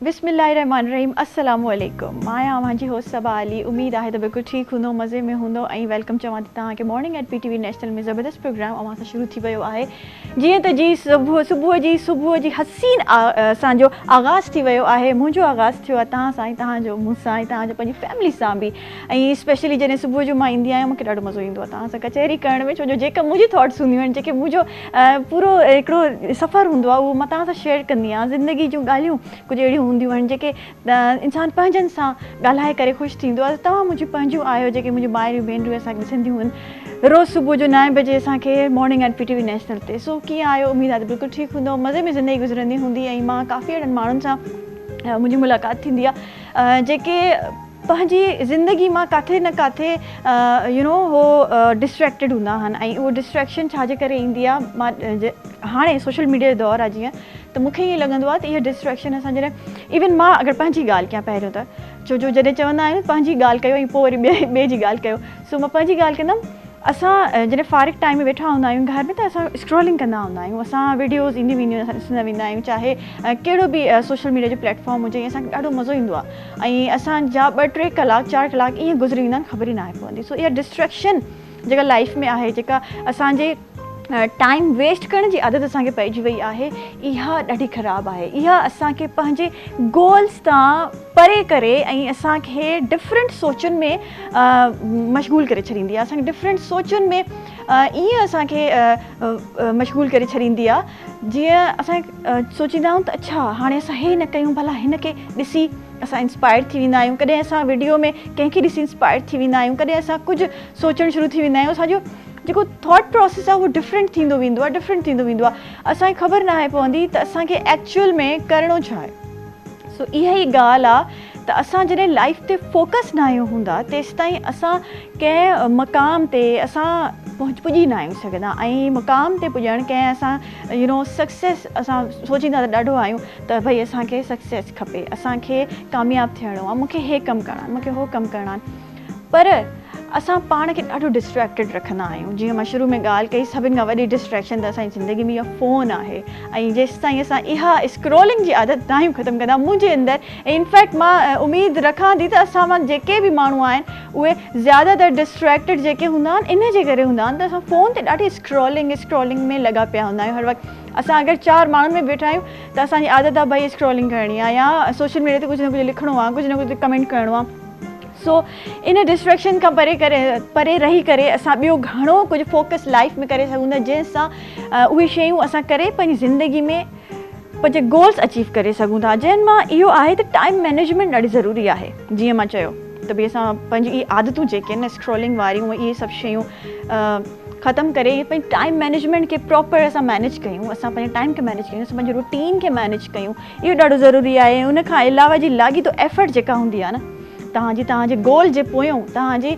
बिस्मिल्लाहिर्रहमानिर्रहीम अस्सलामुअलैकुम मां आवां जी होस्ट सबा अली उम्मीद आहे त बिल्कुलु ठीकु हूंदो मज़े में हूंदो ऐं वेलकम चवां थी तव्हांखे मॉर्निंग एट PTV नेशनल में ज़बरदस्त प्रोग्राम अवां सां शुरू थी वियो आहे जीअं त जी सुबुह जी हसीन असांजो आगाज़ थी वियो आहे मुंहिंजो आगाज़ थियो आहे तव्हां सां ऐं तव्हांजो मूंसां ऐं तव्हांजो पंहिंजी फैमिली सां बि ऐं स्पेशली जॾहिं सुबुह जो मां ईंदी आहियां मूंखे ॾाढो मज़ो ईंदो आहे तव्हां सां कचहरी करण में छो जो जेका मुंहिंजी थॉट्स हूंदियूं आहिनि जेके मुंहिंजो पूरो हिकिड़ो सफ़रु हूंदो आहे उहो मां तव्हां सां शेयर कंदी आहियां ज़िंदगी जूं ॻाल्हियूं कुझु अहिड़ियूं हूंदियूं आहिनि जेके इंसानु पंहिंजनि सां ॻाल्हाए करे ख़ुशि थींदो आहे तव्हां मुंहिंजियूं पंहिंजियूं आहियो जेके मुंहिंजियूं माइरूं भेनरूं असांखे ॾिसंदियूं आहिनि रोज़ु सुबुह जो 9 बजे असांखे मॉर्निंग एट PTV नेशनल ते सो कीअं आहियो उमेदु आहे त बिल्कुलु ठीकु हूंदो मज़े में ज़िंदगी गुज़रंदी हूंदी ऐं मां काफ़ी अहिड़नि माण्हुनि सां मुंहिंजी मुलाक़ात थींदी आहे जेके पंहिंजी ज़िंदगी मां किथे न किथे हो डिस्ट्रैक्टेड हूंदा आहिनि ऐं उहो डिस्ट्रैक्शन छाजे करे ईंदी आहे मां हाणे सोशल मीडिया जो दौरु आहे जीअं त मूंखे ईअं लॻंदो आहे त इहा डिस्ट्रैक्शन असां जॾहिं इवन मां अगरि पंहिंजी ॻाल्हि कयां पहिरियों त छो जो जॾहिं चवंदा आहियूं पंहिंजी ॻाल्हि कयो ऐं पोइ वरी ॿिए जी ॻाल्हि कयो सो मां पंहिंजी ॻाल्हि कंदमि असां जॾहिं फ़ारिग टाइम में वेठा हूंदा आहियूं घर में त असां स्क्रॉलिंग कंदा हूंदा आहियूं असां वीडियोज़ ईंदियूं वेंदियूं असां ॾिसंदा वेंदा आहियूं चाहे कहिड़ो बि सोशल मीडिया जो प्लेटफॉर्म हुजे असांखे ॾाढो मज़ो ईंदो आहे ऐं असांजा 2-3 कलाक 4 कलाक ईअं गुज़री वेंदा आहिनि ख़बर ई न आहे पवंदी सो इहा डिस्ट्रैक्शन जेका लाइफ में आहे जेका असांजे टाइम वेस्ट करण जी आदत असांखे पइजी वई आहे इहा ॾाढी ख़राबु आहे इहा असांखे पंहिंजे गोल्स तां परे करे ऐं असांखे डिफरेंट सोचुनि में मशगूल करे छॾींदी आहे असांखे डिफरेंट सोचुनि में ईअं असांखे मशगूल करे छॾींदी आहे जीअं असां सोचींदा आहियूं त अच्छा हाणे असां हे न कयूं भला हिन खे ॾिसी असां इंस्पायर थी वेंदा आहियूं कॾहिं असां वीडियो में कंहिंखे ॾिसी इंस्पायर थी वेंदा आहियूं कॾहिं असां कुझु सोचणु शुरू थी वेंदा आहियूं असांजो जेको थॉट प्रोसेस आहे उहो डिफरेंट थींदो वेंदो आहे असांखे ख़बर न आहे पवंदी त असांखे एक्चुअल में करिणो छा आहे सो इहा ई ॻाल्हि आहे त असां जॾहिं लाइफ ते फोकस न आहियूं हूंदा तेसि ताईं असां कंहिं मक़ाम ते असां पुॼी न आहियूं सघंदा ऐं मुक़ाम ते पुॼणु कंहिं असां सक्सेस असां सोचींदा त ॾाढो आहियूं त भई असांखे सक्सेस खपे असांखे कामयाबु थियणो आहे मूंखे हे कमु करणु आहे मूंखे हो कमु करणु आहे पर असां पाण खे ॾाढो डिस्ट्रैक्टेड रखंदा आहियूं जीअं मां शुरू में ॻाल्हि कई सभिनि खां वॾी डिस्ट्रैक्शन त असांजी ज़िंदगी में इहा फ़ोन आहे ऐं जेसि ताईं असां इहा स्क्रॉलिंग जी आदत न आहियूं ख़तमु कंदा मुंहिंजे अंदरि ऐं इनफैक्ट मां उमेदु रखां थी त असां मां जेके बि माण्हू आहिनि उहे ज़्यादातर डिस्ट्रैक्टेड जेके हूंदा आहिनि इन जे करे हूंदा आहिनि त असां फ़ोन ते ॾाढी स्क्रॉलिंग में लॻा पिया हूंदा आहियूं हर वक़्तु असां अगरि 4 माण्हुनि में वेठा आहियूं त असांजी आदत आहे भई स्क्रॉलिंग करणी आहे या सोशल मीडिया ते कुझु न कुझु लिखिणो आहे कुझु न कुझु कमेंट करिणो आहे सो इन डिस्ट्रैक्शन खां परे रही करे असां ॿियो घणो कुझु फोकस लाइफ में करे सघूं था जंहिंसां उहे शयूं असां करे पंहिंजी ज़िंदगी में पंहिंजे गोल्स अचीव करे सघूं था जंहिं मां इहो आहे त टाइम मैनेजमेंट ॾाढी ज़रूरी आहे जीअं मां चयो त भई असां पंहिंजी इहे आदतूं जेके आहिनि स्क्रॉलिंग वारियूं इहे सभु शयूं ख़तमु करे पंहिंजे टाइम मैनेजमेंट खे प्रॉपर असां मैनेज कयूं असां पंहिंजे टाइम खे मैनेज कयूं असां पंहिंजे रूटीन खे मैनेज कयूं इहो ॾाढो ज़रूरी आहे उन खां अलावा जी लाॻीतो एफर्ट जेका हूंदी आहे न तव्हांजे गोल जे पोयों तव्हांजी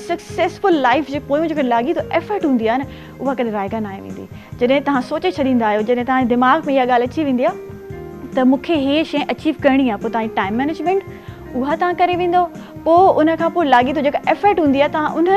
सक्सेसफुल लाइफ जे पोयों जेको लाॻीतो एफर्ट हूंदी आहे न उहा कॾहिं रायगा न आहे वेंदी जॾहिं तव्हां सोचे छॾींदा आहियो जॾहिं तव्हांजे दिमाग़ में इहा ॻाल्हि अची वेंदी आहे त मूंखे हीअ शइ अचीव करणी आहे पोइ तव्हांजी टाइम मैनेजमेंट उहा तव्हां करे वेंदो पोइ उन खां पोइ लाॻीतो जेका एफर्ट हूंदी आहे तव्हां उन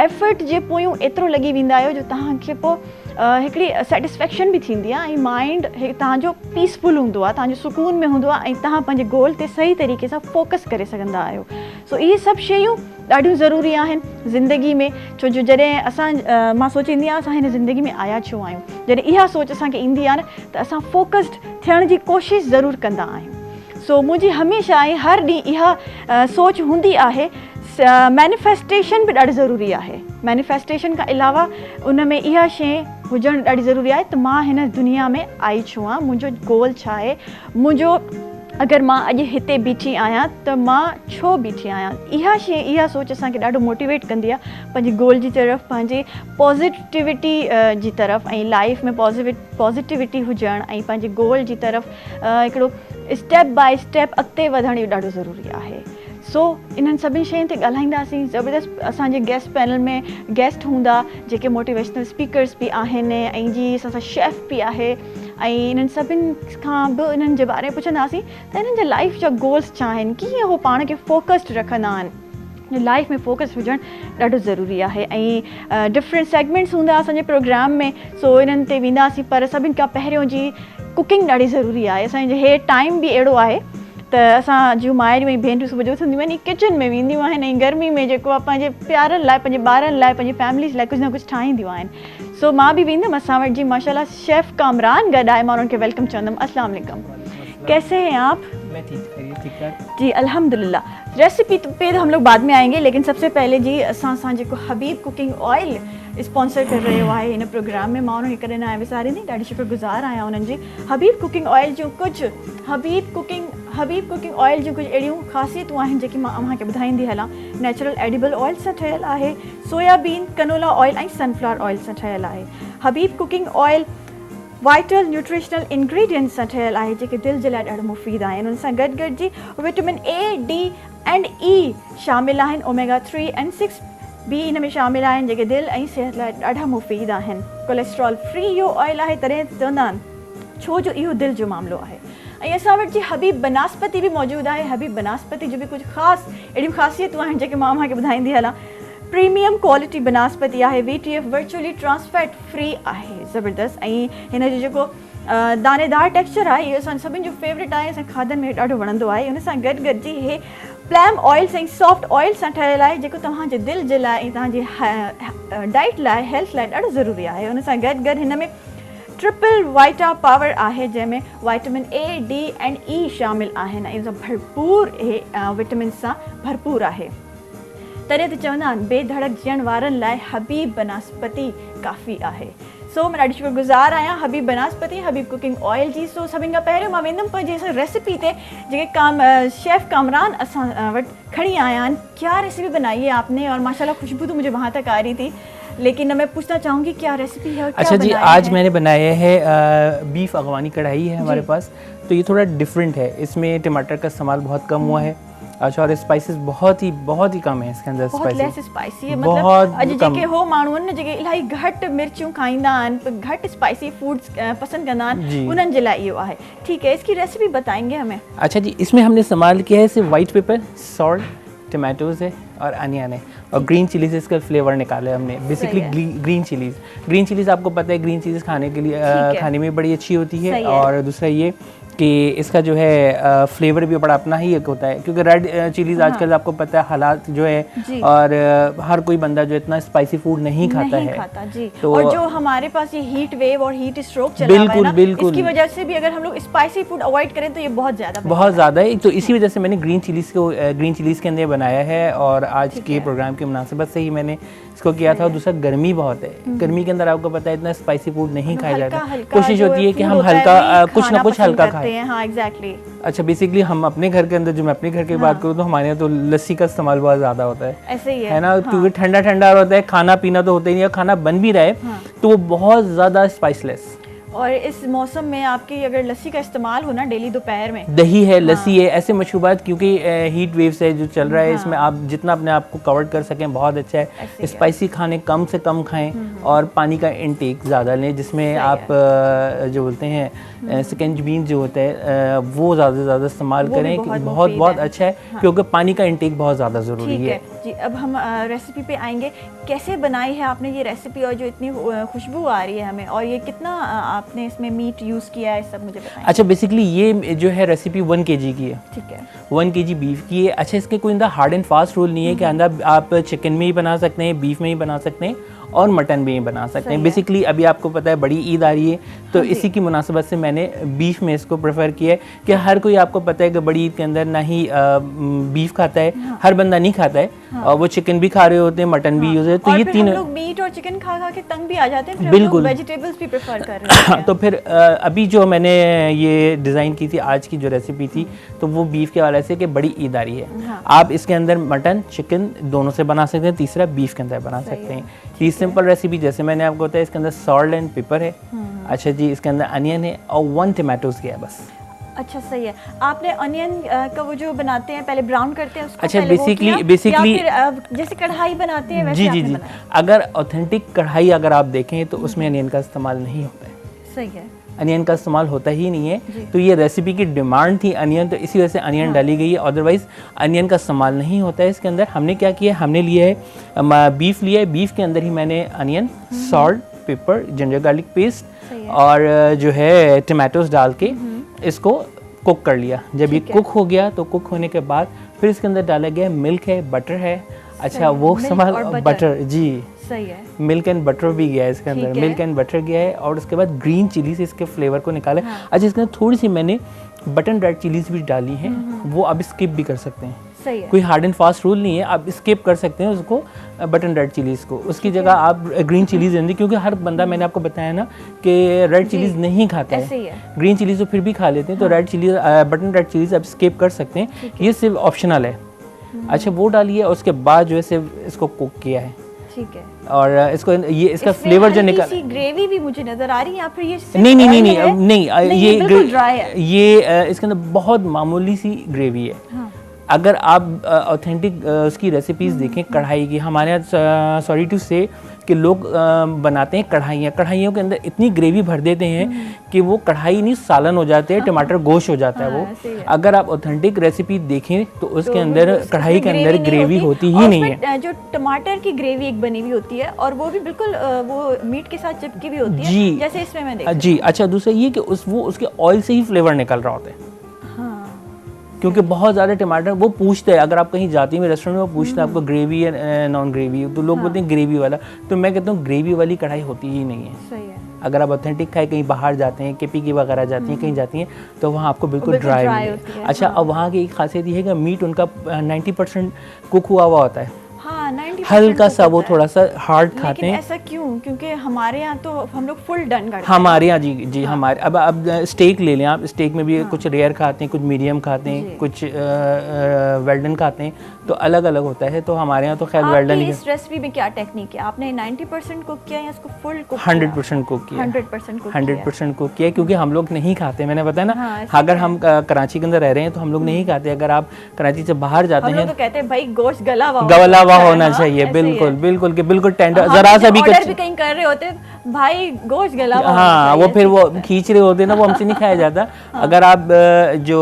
एफर्ट जे पोयों एतिरो लॻी वेंदा आहियो जो तव्हांखे पोइ हिकिड़ी सेटिस्फैक्शन बि थींदी आहे ऐं माइंड तव्हांजो पीसफुल हूंदो आहे तव्हांजो सुकून में हूंदो आहे ऐं तव्हां पंहिंजे गोल ते सही तरीक़े सां फोकस करे सघंदा आहियो सो इहे सभु शयूं ॾाढियूं ज़रूरी आहिनि ज़िंदगी में छो जो जॾहिं मां सोचींदी आहियां असां हिन ज़िंदगी में आया छो आहियूं जॾहिं इहा सोच असांखे ईंदी आहे न त असां फोकस्ड थियण जी कोशिशि ज़रूरु कंदा आहियूं सो मुंहिंजी हमेशह ऐं हर ॾींहुं इहा सोच हूंदी आहे मैनिफेस्टेशन बि ॾाढी ज़रूरी आहे मैनिफेस्टेशन खां अलावा उन में इहा शइ हुजणु ॾाढी ज़रूरी आहे त मां हिन दुनिया में आई छो आहियां मुंहिंजो गोल छा आहे मुंहिंजो अगरि मां अॼु हिते बीठी आहियां त मां छो बीठी आहियां इहा सोच असांखे ॾाढो मोटिवेट कंदी आहे पंहिंजे गोल जी तरफ़ पंहिंजे पॉज़िटिविटी जी तरफ़ ऐं लाइफ में पॉज़िटिविटी हुजणु ऐं पंहिंजे गोल जी तरफ़ हिकिड़ो स्टेप बाय स्टेप अॻिते वधणु इहो ॾाढो ज़रूरी आहे सो इन्हनि सभिनी शयुनि ते ॻाल्हाईंदासीं ज़बरदस्त असांजे गेस्ट पैनल में गेस्ट हूंदा जेके मोटिवेशनल स्पीकर्स बि आहिनि ऐं जी असां सां शेफ बि आहे ऐं इन्हनि सभिनि खां बि इन्हनि जे बारे में पुछंदासीं त इन्हनि जे लाइफ जा गोल्स छा आहिनि कीअं उहो पाण खे फोकस्ड रखंदा आहिनि लाइफ में फोकस हुजणु ॾाढो ज़रूरी आहे ऐं डिफरेंट सेगमेंट्स हूंदा असांजे प्रोग्राम में सो इन्हनि ते वेंदासीं पर सभिनि खां पहिरियों जी कुकिंग ॾाढी ज़रूरी आहे असांजे हे टाइम बि अहिड़ो आहे त असां जूं माइरूं ऐं भेनरूं सुबुह जो उथंदियूं आहिनि किचन में वेंदियूं आहिनि ऐं गर्मी में जेको आहे पंहिंजे प्यारनि लाइ, पंहिंजे ॿारनि लाइ, पंहिंजी फैमिलीज़ लाइ कुझु न कुझु ठाहींदियूं आहिनि। सो मां बि वेंदमि असां वटि जी माशाल्लाह शेफ़ कामरान गॾु आहे, मां उन्हनि खे वेलकम चवंदमि। अस्सलाम वालेकुम, कैसे हैं आप? मैं ठीक ठाक जी अल्हम्दुलिल्लाह। रेसिपी पे तो हम लोग बाद में आएंगे, लेकिन सबसे पहले जी असां जेको हबीब कुकिंग ऑयल स्पॉन्सर कर रहियो आहे हिन प्रोग्राम में, मां उन्हनि खे कॾहिं न विसारींदी, ॾाढी शुक्रगुज़ार आहियां उन्हनि जी। हबीब कुकिंग ऑयल जूं कुझु हबीब कुकिंग ऑयल जूं कुझु अहिड़ियूं ख़ासियतूं आहिनि जेकी मां अव्हांखे ॿुधाईंदी हलां। नेचुरल एडिबल ऑयल सां ठहियलु आहे, सोयाबीन, कनोला ऑयल ऐं सनफ्लावर ऑयल सां ठहियलु आहे। Habib cooking oil vital nutritional ingredients सां ठहियलु आहे जेके दिलि जे लाइ ॾाढो मुफ़ीद आहिनि। उन सां गॾु जी vitamin A, D and E शामिलु आहिनि, ओमेगा 3 एंड 6 बि इन में शामिलु आहिनि जेके दिलि ऐं सिहत लाइ ॾाढा मुफ़ीद आहिनि। कोलेस्ट्रॉल फ्री इहो ऑयल आहे, तॾहिं चवंदा आहिनि छो जो इहो दिलि जो मामिलो आहे। ऐं असां वटि जी हबीब बनास्पति बि मौजूदु आहे। हबीब बनास्पति जो बि कुझु ख़ासि अहिड़ियूं ख़ासियतूं आहिनि जेके मां अव्हांखे ॿुधाईंदी हलां। प्रीमियम क्वालिटी बनास्पति आहे, VTF वर्चुअली ट्रांसफैट फ्री आहे, ज़बरदस्त। ऐं हिन जो जेको दानेदार टेक्सचर आहे इहो असां सभिनि जो फेवरेट आहे, असां खाधनि में ॾाढो वणंदो आहे। उन सां गॾु गॾु जी इहे प्लैम ऑयल ऐं सॉफ्ट ऑयल सां ठहियलु आहे जेको तव्हांजे दिलि जे लाइ ऐं तव्हांजी डाइट लाइ, हेल्थ लाइ ॾाढो ज़रूरी आहे। उन सां गॾु गॾु हिन में ट्रिपल वाइटा पावर आहे जंहिंमें vitamin A, D and E शामिलु आहिनि ऐं भरपूर इहे विटामिन सां भरपूर आहे। तॾहिं त चवंदा आहिनि बेधड़क जीअण वारनि लाइ हबीब बनास्पति काफ़ी आहे। सो मां ॾाढी शुक्रगुज़ार आहियां हबीब बनास्पति, हबीब कुकिंग ऑयल जी। सो सभिनि खां पहिरियों मां वेंदमि पर जी रेसिपी ते जेके शेफ़ कामरान असां वटि खणी आया आहिनि। क्या रेसिपी बनाई है आपने? और माशाल्लाह खुशबू तो मुझे वहाँ तक आ रही थी, लेकिन मैं पूछना चाहूँगी क्या रेसिपी है और क्या अच्छा जी, आज है? मैंने बनाया है बीफ अगवानी कढ़ाई है हमारे पास, तो ये थोड़ा डिफरेंट है। इसमें टमाटर का इस्तेमाल बहुत कम हुआ है। अच्छा, और स्पाइसेस बहुत ही कम है इसके अंदर। बहुत लेस स्पाइसी है, बहुत मतलब कम। जेके हो माण्हू आहिनि जेके इलाही घटि मिर्चूं खाईंदा आहिनि, घटि स्पाइसी फूड्स पसंद कंदा आहिनि, उन्हनि जे लाइ इहो आहे। ठीक है, इसकी रेसिपी बताएंगे हमें? अच्छा जी, इसमें हमने इस्तेमाल किया है सिर्फ वाइट पेपर, सॉल्ट, टमाटोज़ है और अनियन है और ग्रीन चिली से इसका फ्लेवर निकाला है हमने। बेसिकली ग्रीन चिलीज़ आपको पता है ग्रीन चिलीज़ खाने के लिए खाने में बड़ी अच्छी होती है। और दूसरा ये कि इसका जो है फ्लेवर भी बड़ा अपना ही एक होता है, क्योंकि रेड चिलीज़ आजकल आपको पता है हालात जो है, और हर कोई बंदा जो इतना स्पाइसी फूड नहीं खाता है जी। तो और जो हमारे पास ये हीट वेव और हीट स्ट्रोक चला हुआ है ना, इसकी वजह से भी अगर हम लोग स्पाइसी फूड अवॉइड करें तो ये बहुत ज़्यादा है। तो इसी वजह से मैंने ग्रीन चिलीज़ के अंदर बनाया है और आज के प्रोग्राम की मुनासिबत से ही मैंने इसको किया था। और दूसरा गर्मी बहुत है, गर्मी के अंदर आपको पता है इतना स्पाइसी फूड नहीं खाया जाता, कोशिश होती है कि हम हल्का कुछ ना कुछ हल्का खाएं। हाँ एग्जैक्टली। अच्छा, बेसिकली हम अपने घर के अंदर, जो मैं अपने घर की बात करूँ तो हमारे यहाँ तो लस्सी का इस्तेमाल बहुत ज़्यादा होता है, ऐसे ही है ना, क्योंकि ठंडा होता है, खाना पीना तो होता ही नहीं है, खाना बन भी रहे तो वो बहुत ज़्यादा स्पाइसलेस। और इस मौसम में आपकी अगर लस्सी का इस्तेमाल हो ना डेली दोपहर में, दही है, लस्सी है, ऐसे मशरूबात, क्योंकि हीट वेव से जो चल रहा है इसमें आप जितना अपने आप को कवर कर सकें बहुत अच्छा है। स्पाइसी खाने कम से कम खाएं और पानी का इनटेक ज़्यादा लें, जिसमें आप जो बोलते हैं स्कंज बीन जो होता है वो ज़्यादा से ज़्यादा इस्तेमाल करें, बहुत अच्छा है, क्योंकि पानी का इनटेक बहुत ज़्यादा ज़रूरी है जी। अब हम रेसिपी पे आएंगे, कैसे बनाई है आपने ये रेसिपी और जो इतनी खुशबू आ रही है हमें, और ये कितना आपने इसमें मीट यूज़ किया है, सब मुझे बताएं। अच्छा, बेसिकली ये जो है रेसिपी 1 kg की है। ठीक है, 1 kg बीफ की है। अच्छा, इसके कोई हार्ड एंड फास्ट रूल नहीं है कि अंदर आप चिकन में ही बना सकते हैं, बीफ में ही बना सकते हैं और मटन में ही बना सकते हैं। बेसिकली अभी आपको पता है बड़ी ईद आ रही है, तो इसी की मुनासिबत से मैंने बीफ में इसको प्रेफर किया है कि हर कोई, आपको पता है कि बड़ी ईद के अंदर ना ही बीफ खाता है, हर बंदा नहीं खाता है, और वो चिकन भी खा रहे होते हैं, मटन भी यूज है, तो ये तीनों लोग मीट और चिकन खा के तंग भी आ जाते हैं, बिल्कुल वेजिटेबल्स भी प्रेफर कर रहे हैं। तो फिर अभी जो मैंने ये डिज़ाइन की थी, आज की जो रेसिपी थी, तो वो बीफ के हवाले से कि बड़ी ईद आ रही है, आप इसके अंदर मटन चिकन दोनों से बना सकते हैं, तीसरा बीफ के अंदर बना सकते हैं। ये सिंपल रेसिपी जैसे मैंने आपको बताया, इसके अंदर सॉल्ट एंड पेपर है। अच्छा जी, इसके अंदर अनियन है और 1 टमाटोज़ है बस। अच्छा, सही है। आपने अनियन का वो जो बनाते हैं पहले ब्राउन करते हैं उसको, अच्छा, बेसिकली जैसे कढ़ाई बनाते हैं वैसे जी, अगर ऑथेंटिक कढ़ाई अगर आप देखें तो उसमें अनियन का इस्तेमाल नहीं होता है। सही है, अनियन का इस्तेमाल होता ही नहीं है, तो ये रेसिपी की डिमांड थी अनियन, तो इसी वजह से अनियन डाली गई है, अदरवाइज अनियन का इस्तेमाल नहीं होता है इसके अंदर। हमने क्या किया, हमने लिया है बीफ लिया है, बीफ के अंदर ही मैंने onion, salt, paper, ginger garlic paste और जो है टमाटोज डाल के इसको कुक कर लिया। जब ये ठीक है। कुक हो गया तो कुक होने के बाद फिर इसके अंदर डाला गया मिल्क है, बटर है। अच्छा वो milk संभाल और butter। बटर जी, सही है। मिल्क एंड बटर भी गया है इसके अंदर, ठीक है। मिल्क एंड बटर गया है और उसके बाद ग्रीन चिली से इसके फ्लेवर को निकाला। हाँ। अच्छा इसके अंदर थोड़ी सी मैंने बटन रेड चिलीज भी डाली हैं, वो आप स्किप भी कर सकते हैं, सही है। कोई हार्ड एंड फास्ट रूल नहीं है, आप स्किप कर सकते हैं उसको बटन रेड चिलीज़ को। उसकी जगह आप ग्रीन चिलीज़ लेंगे, क्योंकि हर बंदा, मैंने आपको बताया ना कि रेड चिलीज़ नहीं खाता ऐसे ही है, है। ग्रीन चिलीज़ तो फिर भी खा लेते हैं। तो red chillies, button red chillies आप स्किप कर सकते हैं, ये सिर्फ ऑप्शनल है। अच्छा वो डालिए और उसके बाद जो है सिर्फ इसको कुक किया है, ठीक है। और इसको ये इसका इसमें फ्लेवर जो हल्की निकल, सी ग्रेवी भी मुझे नजर आ रही है, या फिर ये सिर्फ नहीं नहीं नहीं oil नहीं है? नहीं, ये बिल्कुल ड्राई है। ये इसके अंदर बहुत मामूली सी ग्रेवी है। हाँ। अगर आप ऑथेंटिक उसकी रेसिपीज़ देखें कढ़ाई की, हमारे यहाँ सॉरी टू से कि लोग बनाते हैं कढ़ाइयों के अंदर इतनी ग्रेवी भर देते हैं कि वो कढ़ाई नहीं सालन हो जाते हैं, टमाटर गोश्त हो जाता है हाँ, वो। सही है। अगर आप ऑथेंटिक रेसिपी देखें तो उसके तो अंदर उसमें कढ़ाई के अंदर ग्रेवी होती और ही नहीं उसमें, है। जो टमाटर की ग्रेवी एक बनी हुई होती है और वो भी बिल्कुल वो मीट के साथ चिपकी हुई होती है, जी जैसे इसमें मैं देख रही जी। अच्छा दूसरा ये कि वो उसके ऑयल से ही फ्लेवर निकल रहा होता है, हूँ। हाँ। क्योंकि बहुत ज़्यादा टमाटर वो पूछते हैं, अगर आप कहीं जाती हैं रेस्टोरेंट में, वो पूछते हैं आपको ग्रेवी है नॉन ग्रेवी, तो लोग बोलते हैं ग्रेवी वाला। तो मैं कहता हूँ ग्रेवी वाली कढ़ाई होती ही नहीं है। सही है। अगर आप ऑथेंटिक खाए, कहीं बाहर जाते हैं, केपी की वगैरह जाती हैं, कहीं जाती हैं, तो वहाँ आपको बिल्कुल बिल्कुल ड्राई dry मिलेगा। होती है, अच्छा हाँ। अब वहाँ की एक खासियत ये है कि मीट उनका 90% कुक हुआ हुआ होता है, हाँ 90% हल्का सा कुक वो होता है। थोड़ा सा हार्ड खाते लेकिन हैं। ऐसा क्यों? क्योंकि हमारे यहाँ तो हम लोग फुल डन करते हैं। हमारे यहाँ जी जी हमारे अब स्टेक ले लें आप, स्टेक में भी कुछ रेयर खाते हैं, कुछ मीडियम खाते जी। हैं, कुछ वेल्डन खाते हैं, तो अलग अलग होता है। तो हमारे यहाँ तो खैर वेल्डन आपकी ही इस रेसिपी में क्या टेक्निक है? आपने 90% कुक किया या इसको फुल कुक 100% कुक किया, 100% कुक 100% कुक किया, क्योंकि हम लोग नहीं खाते, मैंने बताया ना। हाँ, ऐसे अगर हम कराची के अंदर रह रहे हैं तो हम लोग नहीं खाते, अगर आप कराची से बाहर जाते हम लोग हैं, तो कहते हैं भाई गोश्त गला हुआ होना चाहिए, बिल्कुल बिल्कुल कि बिल्कुल टेंडर, हम जरा सा जब भी ऑर्डर भी कहीं कर रहे होते हैं, भाई गोश्त गला हुआ होना हाँ वो चाहिए। फिर वो खींच रहे होते हैं ना, वो हमसे नहीं खाया जाता। अगर आप जो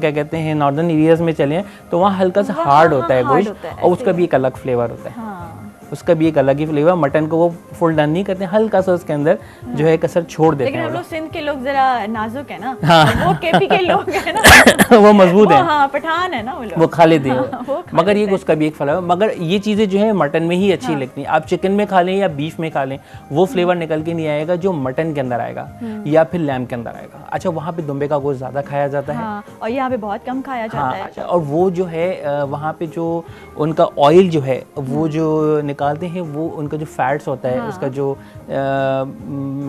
क्या कहते हैं नॉर्दर्न एरियाज में चले तो वहाँ हल्का सा हार्ड होता है hard गोश्त, होता है, और उसका ऐसे भी एक अलग फ्लेवर होता है, हाँ उसका भी एक अलग ही फ्लेवर। मटन को वो फुल डन नहीं करते, हल्का सा उसके अंदर जो है कसर छोड़ देते लेकिन हैं हम वो लोग सिंध के लोग जरा नाजुक है ना, हाँ। और वो केपी के लोग है ना लोग। वो मजबूत है, हाँ पठान है ना वो लोग, वो खा लेते हैं हाँ, वो खा मगर ये लेते हैं। उसका भी एक फ्लेवर, मगर ये चीज़ें जो है मटन में ही अच्छी लगती हैं। आप चिकन में खा लें या बीफ में खा लें, वो फ्लेवर निकल के नहीं आएगा जो मटन के अंदर आएगा या फिर लैम के अंदर आएगा। अच्छा वहाँ पे दुम्बे का गोश्त ज़्यादा खाया जाता है, हाँ, और यहाँ पे बहुत कम खाया जाता हाँ। है। अच्छा और वो जो है वहाँ पे जो उनका ऑयल जो है वो जो निकालते हैं, वो उनका जो फैट्स होता है, उसका जो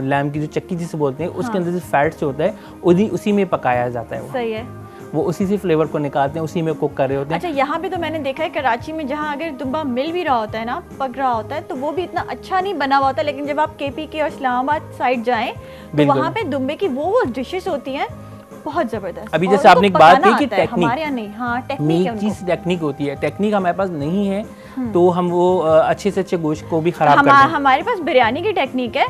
लैम की जो चक्की जिसे बोलते हैं, उसके अंदर जो फैट्स होता है उसी में पकाया जाता है। सही है। वो उसी से फ्लेवर को निकालते हैं, उसी में कुक कर रहे होते हैं। अच्छा यहाँ पे तो मैंने देखा है कराची में, जहाँ अगर दुम्बा मिल भी रहा होता है ना, पक रहा होता है, तो वो भी इतना अच्छा नहीं बना हुआ होता। लेकिन जब आप केपी के और इस्लामाबाद साइड जाएं तो बिल्कुल। वहाँ पे दुम्बे की वो डिशेस होती हैं बहुत जबरदस्त। अभी और जैसे उनको आपने एक बात पकाना की कि आता है, टेक्निक, हमारे यहाँ नहीं, हाँ टेक्निक है एक उनको। चीज़ टेक्निक होती है, टेक्निक हमारे पास नहीं है तो हम वो अच्छे से अच्छे गोश्त को भी खराब कर देते हैं। हमारे पास बिरयानी की टेक्निक है,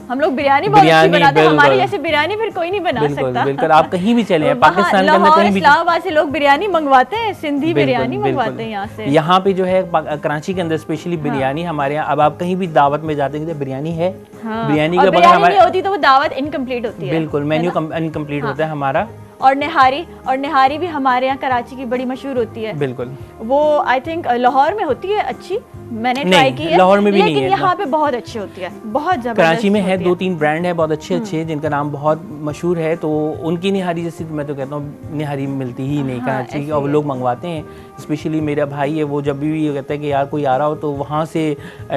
हम लोग बिरयानी बहुत अच्छी बिरयानी, बनाते हैं, हमारे बिल्कुल। जैसे बिरयानी फिर कोई नहीं बना बिल्कुल सकता। बिल्कुल, आप कहीं भी चले वहाँ पाकिस्तान के अंदर लाहौर, कहीं भी, इस्लामाबाद से लोग बिरयानी मंगवाते हैं, सिंधी बिल्कुल, बिरयानी बिल्कुल। मंगवाते हैं यहाँ से। यहाँ पे जो है कराची के अंदर स्पेशली बिरयानी हमारे यहाँ, अब आप कहीं भी दावत में जाते हैं बिरयानी है, हाँ, बिरयानी और के बगैर बिरयानी हमारे नहीं होती तो वो दावत इनकम्प्लीट होती है। बिल्कुल मेन्यू इनकम्प्लीट होता है हमारा। और निहारी भी हमारे यहाँ कराची की बड़ी मशहूर होती है। बिल्कुल वो आई थिंक लाहौर में होती है अच्छी, मैंने नहीं, ट्राई की है, लाहौर में भी नहीं लेकिन है। यहाँ पे बहुत अच्छी होती है, बहुत जबरदस्त कराची में है, होती 2-3 ब्रांड है बहुत अच्छे अच्छे जिनका नाम बहुत मशहूर है, तो उनकी निहारी जैसी तो मैं तो कहता हूँ निहारी मिलती ही नहीं हाँ, कराची की, ऐसे और वो ही लोग मंगवाते हैं। स्पेशली मेरा भाई है, वो जब भी ये कहता है कि यार कोई आ रहा हो तो वहाँ से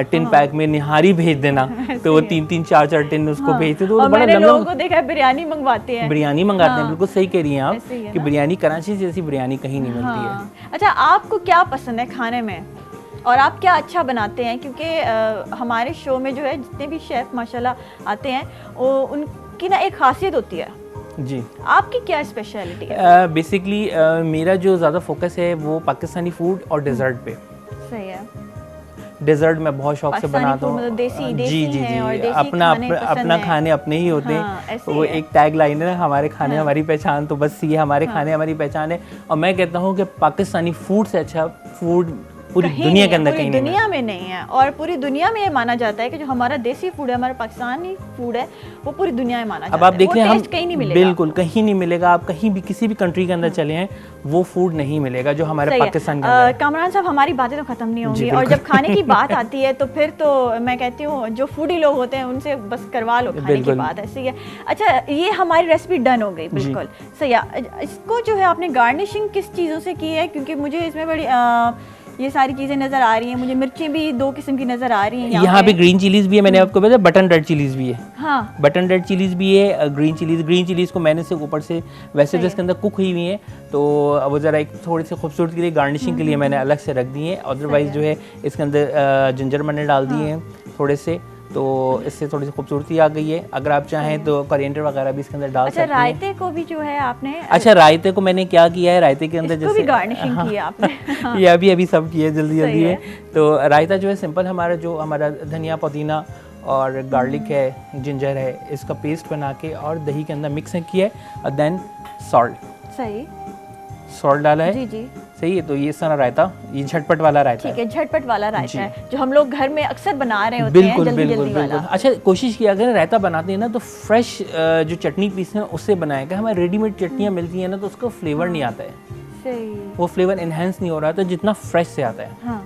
टिन पैक में निहारी भेज देना, तो वो 3-3 4-4 टिन उसको भेजते, तो और बड़ा मैंने लंबा लोगों को देखा है बिरयानी मंगवाते हैं। बिरयानी मंगाते हैं। बिल्कुल सही कह रही हैं आप ऐसे ही है कि ना। बिरयानी कराची जैसी बिरयानी कहीं नहीं मिलती है। हाँ। अच्छा आपको क्या पसंद है खाने में, और आप क्या अच्छा बनाते हैं? क्योंकि हमारे शो में जो है जितने भी शेफ माशाल्लाह आते हैं, वो उनकी ना एक खासियत होती है। जी आपकी क्या स्पेशलिटी है? बेसिकली मेरा जो ज़्यादा फोकस है वो पाकिस्तानी फूड और डेजर्ट पे। सही है। डेजर्ट में बहुत शौक से पाकिस्तानी बनाता food हूँ। मतलब देसी जी जी हैं और जी, देसी अपना खाने पसंद अपना हैं। खाने अपने ही होते हाँ, हैं। ऐसे वो ही है। एक टैग लाइन है ना, हमारे खाने हमारी पहचान, तो बस ये हमारे खाने हमारी पहचान है। और मैं कहता हूँ कि पाकिस्तानी फूड से अच्छा फूड पूरी कहीं दुनिया नहीं के है, अंदर पूरी कहीं नहीं दुनिया में नहीं है। और पूरी दुनिया में ये माना जाता है कि जो हमारा देसी फूड है, हमारा पाकिस्तानी फूड है, वो पूरी दुनिया में माना अब जाता आप है। देख वो रहे हैं हम टेस्ट कहीं नहीं मिलेगा बिल्कुल कहीं नहीं मिलेगा, आप कहीं भी किसी भी कंट्री के अंदर चले हैं वो फूड नहीं मिलेगा जो हमारे सही है। पाकिस्तान के अंदर है। कामरान साहब, हमारी बातें तो खत्म नहीं होंगी, और बिल्कुल। जब खाने की बात आती है तो फिर तो मैं कहती हूँ जो फूडी लोग होते हैं उनसे बस करवा लो खाने की बिल्कुल। बात, ऐसी है। अच्छा, ये हमारी रेसिपी डन हो गई बिल्कुल सही है। इसको जो है आपने गार्निशिंग किस चीज़ों से की है? क्योंकि मुझे इसमें बड़ी ये सारी चीज़ें नज़र आ रही हैं, मुझे मिर्चें भी 2 किस्म की नज़र आ रही हैं यहाँ पे ग्रीन चिलीज भी है, मैंने आपको बताया, बटन रेड चिलीज भी है। हाँ, बटन रेड चिलीज भी है, ग्रीन चिलीज को मैंने से ऊपर से वैसे सही तो इसके अंदर कुक हुई हुई है, तो वो ज़रा एक थोड़ी सी खूबसूरती के लिए गार्निशिंग के लिए मैंने अलग से रख दी है। अदरवाइज जो है इसके अंदर जिंजर मैंने डाल दिए हैं थोड़े से, तो इससे थोड़ी सी खूबसूरती आ गई है। अगर आप चाहें तो कोरिएंडर वगैरह भी इसके अंदर डाल सकते हैं। रायते को भी जो है आपने अच्छा, रायते को मैंने क्या किया है, रायते के अंदर इसको जैसे भी गार्निशिंग की है आपने। हाँ, ये अभी सब किए जल्दी सही है। तो रायता जो है सिंपल हमारा धनिया पुदीना और गार्लिक है, जिंजर है, इसका पेस्ट बना के और दही के अंदर मिक्स किया है, और देन सॉल्ट डाला है। जी जी, सही है। तो ये सारा रायता, ये झटपट वाला रायता ठीक है, झटपट वाला रायता है जो हम लोग घर में अक्सर बना रहे होते हैं, बिल्कुल जल्दी बिल्कुल जल्दी वाला। बिल्कुल। अच्छा, कोशिश किया अगर रायता बनाते हैं ना तो फ्रेश जो चटनी पीसते हैं उससे बनाया गया। हमारे रेडीमेड चटनियाँ मिलती हैं ना तो उसका फ्लेवर नहीं आता है, सही, वो फ्लेवर इन्हेंस नहीं हो रहा था जितना फ्रेश से आता है। हाँ।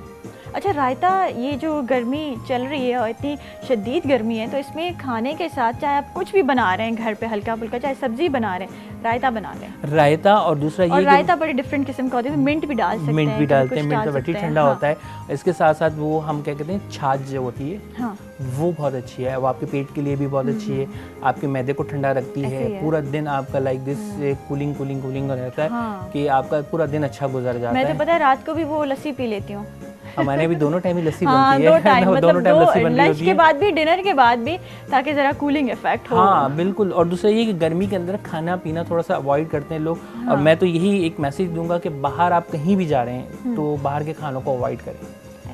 अच्छा, रायता, ये जो गर्मी चल रही है और इतनी शदीद गर्मी है, तो इसमें खाने के साथ चाहे आप कुछ भी बना रहे हैं घर पे हल्का फुल्का, चाहे सब्जी बना रहे हैं, रायता बना लें। रायता और दूसरा और ये रायता बड़ी डिफरेंट किस्म का होता है, मिंट भी डाल सकते हैं, मिंट भी डालते हैं, कुछ मिंट डाल तो बैटरी सकते हैं, ठंडा हाँ, होता है। इसके साथ साथ वो हम क्या कहते हैं, छाछ जो होती है हाँ, वो बहुत अच्छी है, वो आपके पेट के लिए भी बहुत अच्छी है, आपके मैदे को ठंडा रखती ऐसे है। ही है। पूरा दिन आपका लाइक दिस कूलिंग रहता है हाँ। कि आपका पूरा दिन अच्छा गुजर जाता मैं है। तो पता है रात को भी वो लस्सी पी लेती हूँ। हमारे भी दोनों टाइम ही लस्सी हाँ, बनती है। 2 टाइम, मतलब दोनों टाइम लस्सी बन रही लंच होती के है। बाद भी, डिनर के बाद भी, ताकि ज़रा कूलिंग इफेक्ट हो। हाँ बिल्कुल। और दूसरा ये कि गर्मी के अंदर खाना पीना थोड़ा सा अवॉइड करते हैं लोग। और मैं तो यही एक मैसेज दूंगा कि बाहर आप कहीं भी जा रहे हैं तो बाहर के खानों को अवॉइड करें।